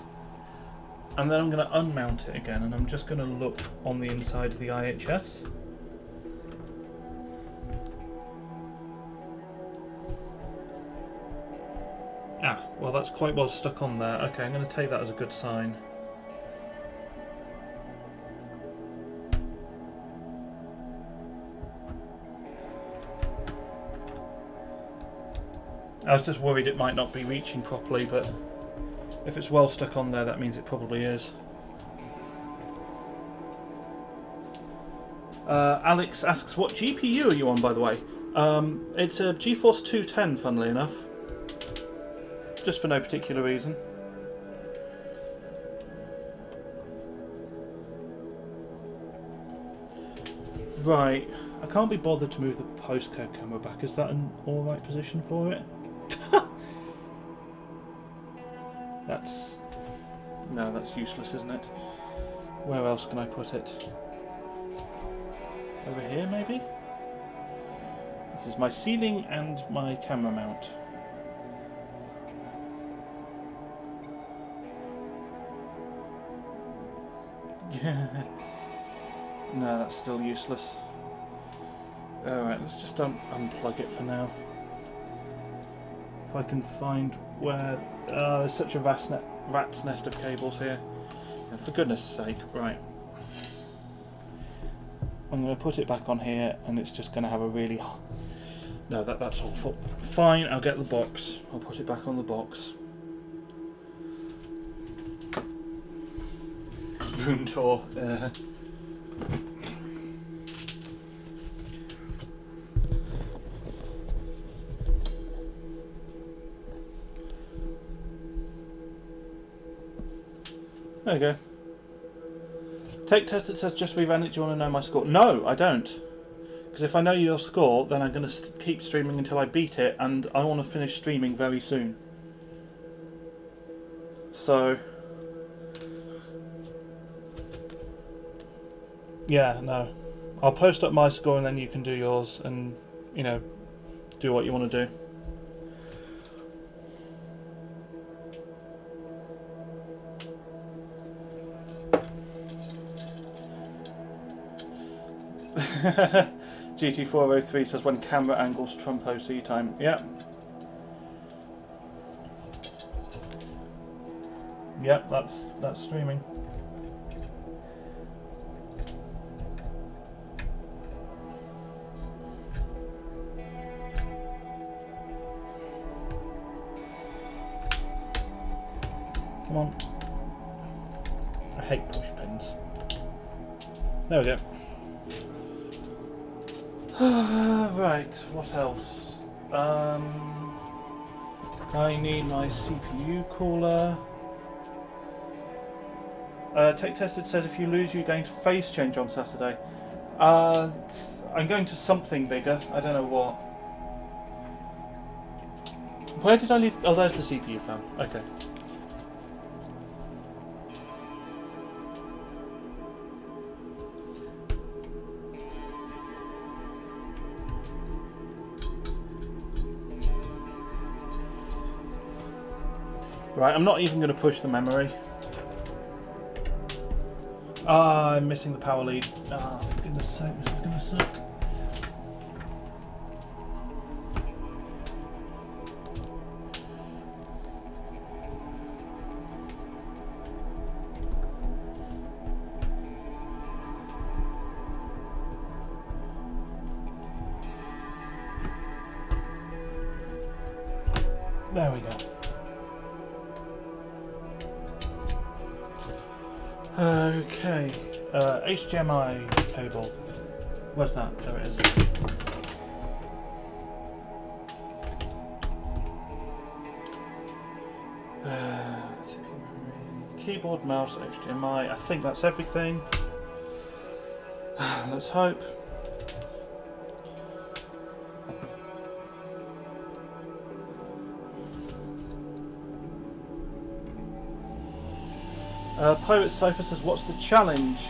and then I'm going to unmount it again, and I'm just going to look on the inside of the IHS. Ah, well that's quite well stuck on there. Okay, I'm going to take that as a good sign. I was just worried it might not be reaching properly, but if it's well stuck on there, that means it probably is. Alex asks, what GPU are you on, by the way? It's a GeForce 210, funnily enough. Just for no particular reason. Right, I can't be bothered to move the postcode camera back. Is that an alright position for it? No, that's useless, isn't it? Where else can I put it? Over here, maybe? This is my ceiling and my camera mount. No, that's still useless. Alright, let's just unplug it for now. If I can find where... there's such a rat's nest of cables here. And for goodness sake, right. I'm going to put it back on here, and it's just going to have a really... No, that's awful. Fine, I'll get the box. I'll put it back on the box. Room tour. There we go. Take test, it says just reran it. Do you want to know my score? No, I don't. Because if I know your score, then I'm going to keep streaming until I beat it, and I want to finish streaming very soon. So... yeah, no. I'll post up my score and then you can do yours and, you know, do what you want to do. GT403 says when camera angles trump OC time. Yep. Yep, that's streaming. Come on. I hate push pins. There we go. Right, what else? I need my CPU cooler. Tech Tested says if you lose, you're going to phase change on Saturday. I'm going to something bigger. I don't know what. Where did I leave? Oh, there's the CPU fan. Okay. Right, I'm not even going to push the memory. Ah, I'm missing the power lead. Ah, for goodness sake, this is going to suck. There we go. Okay, HDMI cable. Where's that? There it is. Keyboard, mouse, HDMI. I think that's everything. Let's hope. Pirate Cypher says, what's the challenge?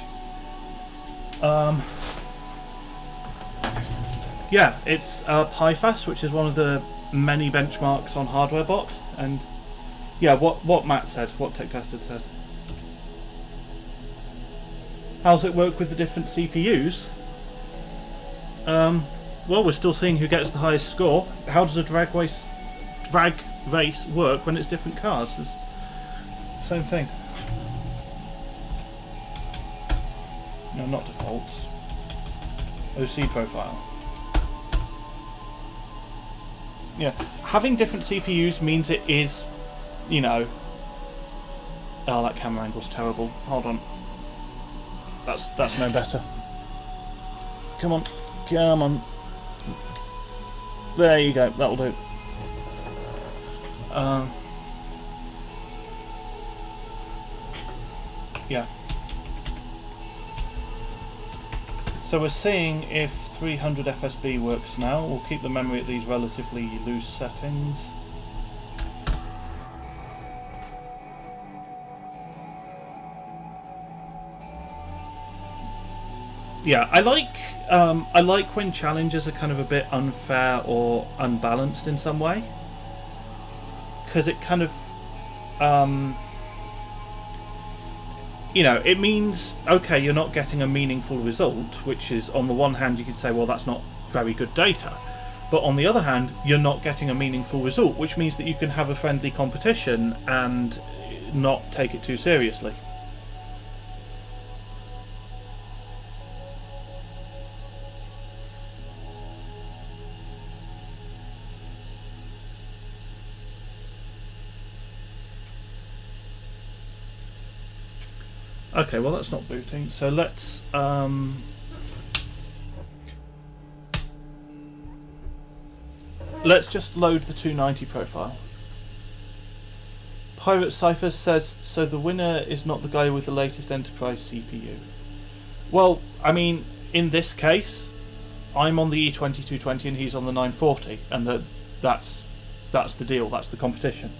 Yeah, it's PiFast, which is one of the many benchmarks on HardwareBot, and yeah, what Matt said, what TechTested said. How's it work with the different CPUs? Well, we're still seeing who gets the highest score. How does a drag race work when it's different cars? It's the same thing. No, not defaults. OC profile. Yeah, having different CPUs means it is, you know... Oh, that camera angle's terrible. Hold on. That's no better. Come on. Come on. There you go. That'll do. Yeah. So we're seeing if 300 FSB works now. We'll keep the memory at these relatively loose settings. Yeah, I like when challenges are kind of a bit unfair or unbalanced in some way, because it kind of you know, it means, okay, you're not getting a meaningful result, which is, on the one hand, you could say, well, that's not very good data. But on the other hand, you're not getting a meaningful result, which means that you can have a friendly competition and not take it too seriously. Okay, well that's not booting, so let's just load the 290 profile. Pirate Cypher says, so the winner is not the guy with the latest enterprise CPU. Well, I mean, in this case, I'm on the E2220 and he's on the 940, and that's the deal, that's the competition.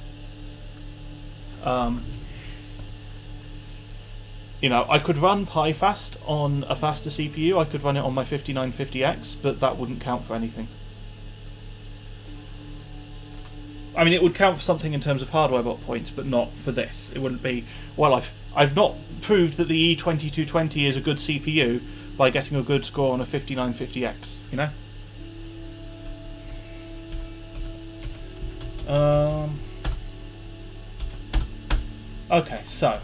You know, I could run PiFast on a faster CPU, I could run it on my 5950X, but that wouldn't count for anything. I mean, it would count for something in terms of HardwareBot points, but not for this. It wouldn't be, well, I've not proved that the E2220 is a good CPU by getting a good score on a 5950X, you know? Okay, so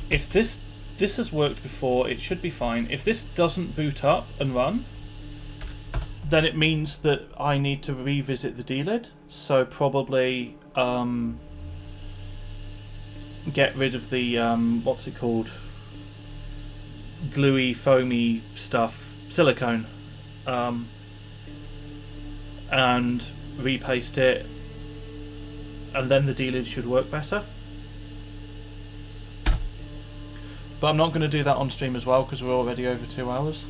if this has worked before, it should be fine. If this doesn't boot up and run, then it means that I need to revisit the DLID. So probably get rid of the what's it called, gluey, foamy stuff, silicone, and repaste it, and then the DLID should work better. But I'm not going to do that on stream as well because we're already over 2 hours.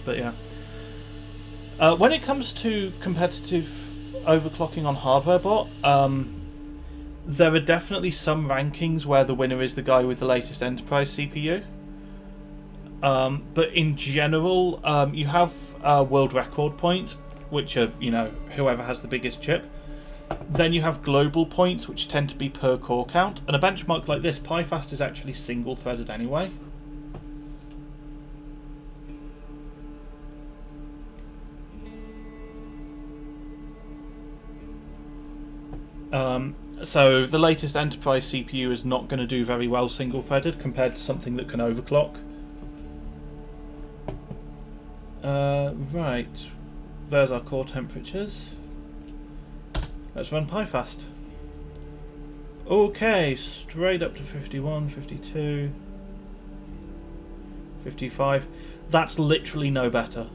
But yeah. When it comes to competitive overclocking on HardwareBot, there are definitely some rankings where the winner is the guy with the latest enterprise CPU. But in general, you have world record points, which are, you know, whoever has the biggest chip. Then you have global points, which tend to be per core count. And a benchmark like this, PiFast is actually single-threaded anyway. So the latest enterprise CPU is not going to do very well single-threaded compared to something that can overclock. Right, there's our core temperatures. Let's run PiFast. Okay, straight up to 51, 52, 55. That's literally no better.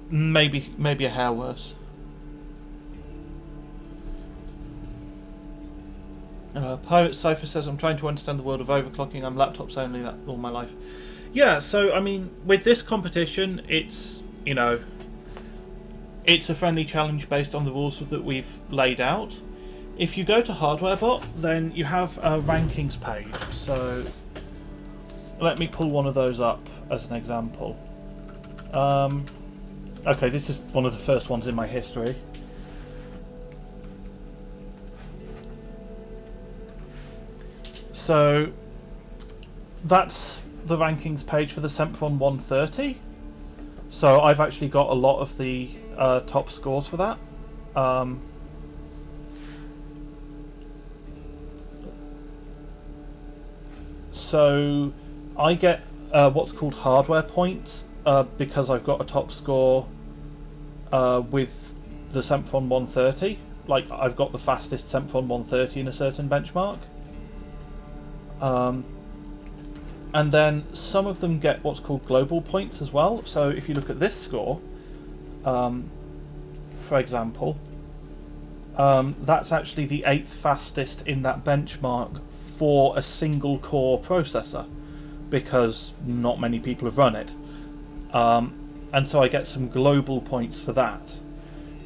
Maybe a hair worse. Pirate Cypher says, I'm trying to understand the world of overclocking. I'm laptops only that all my life. Yeah, so I mean, with this competition, it's, you know, it's a friendly challenge based on the rules that we've laid out. If you go to HardwareBot, then you have a rankings page. So let me pull one of those up as an example. Okay, this is one of the first ones in my history. So that's the rankings page for the Sempron 130. So I've actually got a lot of the top scores for that. So I get what's called hardware points because I've got a top score with the Sempron 130. Like, I've got the fastest Sempron 130 in a certain benchmark. And then some of them get what's called global points as well. So if you look at this score, for example, that's actually the 8th fastest in that benchmark for a single core processor, because not many people have run it. And so I get some global points for that.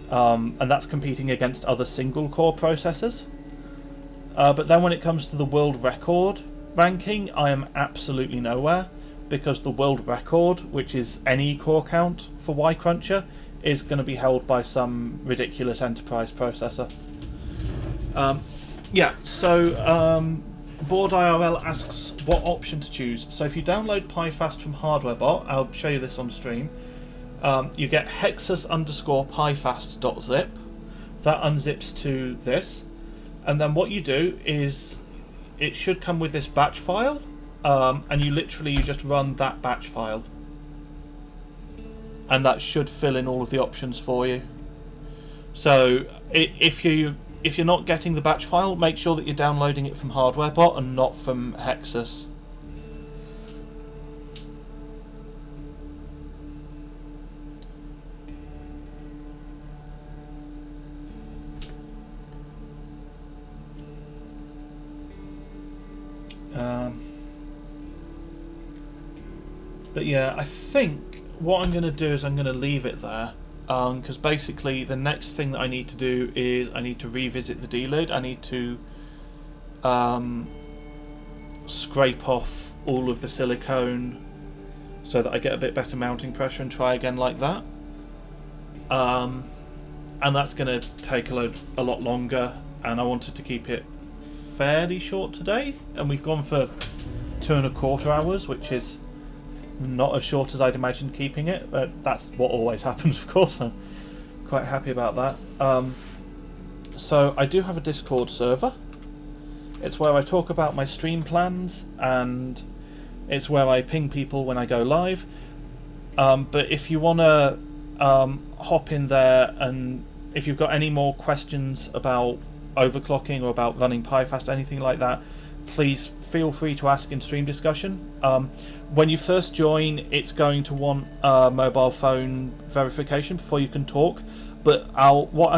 And that's competing against other single core processors. But then when it comes to the world record ranking, I am absolutely nowhere, because the world record, which is any core count for Y Cruncher, is going to be held by some ridiculous enterprise processor. Yeah, so Board IRL asks what option to choose. So if you download PiFast from HardwareBot, I'll show you this on stream, you get hexus_pifast.zip. That unzips to this, and then what you do is, it should come with this batch file, and you just run that batch file, and that should fill in all of the options for you. So if you're not getting the batch file, make sure that you're downloading it from HardwareBot and not from Hexus. But yeah, I think what I'm going to do is I'm going to leave it there, because basically the next thing that I need to do is I need to revisit the D-lid. I need to scrape off all of the silicone so that I get a bit better mounting pressure and try again like that. And that's going to take a lot longer, and I wanted to keep it fairly short today, and we've gone for 2.25 hours, which is not as short as I'd imagined keeping it, but that's what always happens, of course. I'm quite happy about that. So I do have a Discord server. It's where I talk about my stream plans, and it's where I ping people when I go live. But if you want to hop in there, and if you've got any more questions about overclocking or about running PiFast, anything like that, please feel free to ask in stream discussion. When you first join, it's going to want mobile phone verification before you can talk, but what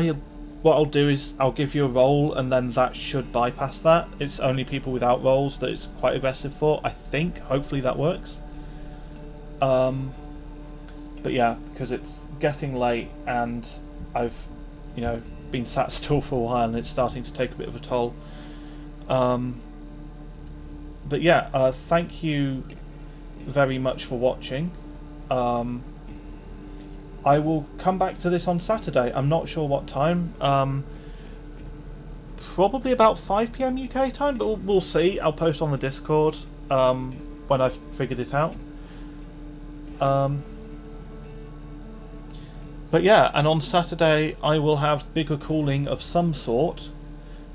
I'll do is I'll give you a role, and then that should bypass that. It's only people without roles that it's quite aggressive for, I think. Hopefully that works. But yeah, because it's getting late and I've been sat still for a while, and it's starting to take a bit of a toll. But yeah, thank you very much for watching. I will come back to this on Saturday. I'm not sure what time. Probably about 5 PM UK time, but we'll see. I'll post on the Discord when I've figured it out. But yeah, and on Saturday I will have bigger cooling of some sort,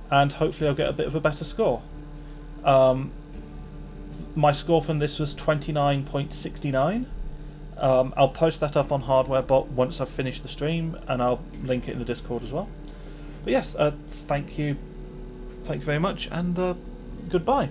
and hopefully I'll get a bit of a better score. My score from this was 29.69. I'll post that up on HardwareBot once I've finished the stream, and I'll link it in the Discord as well. But yes, thank you very much, and goodbye.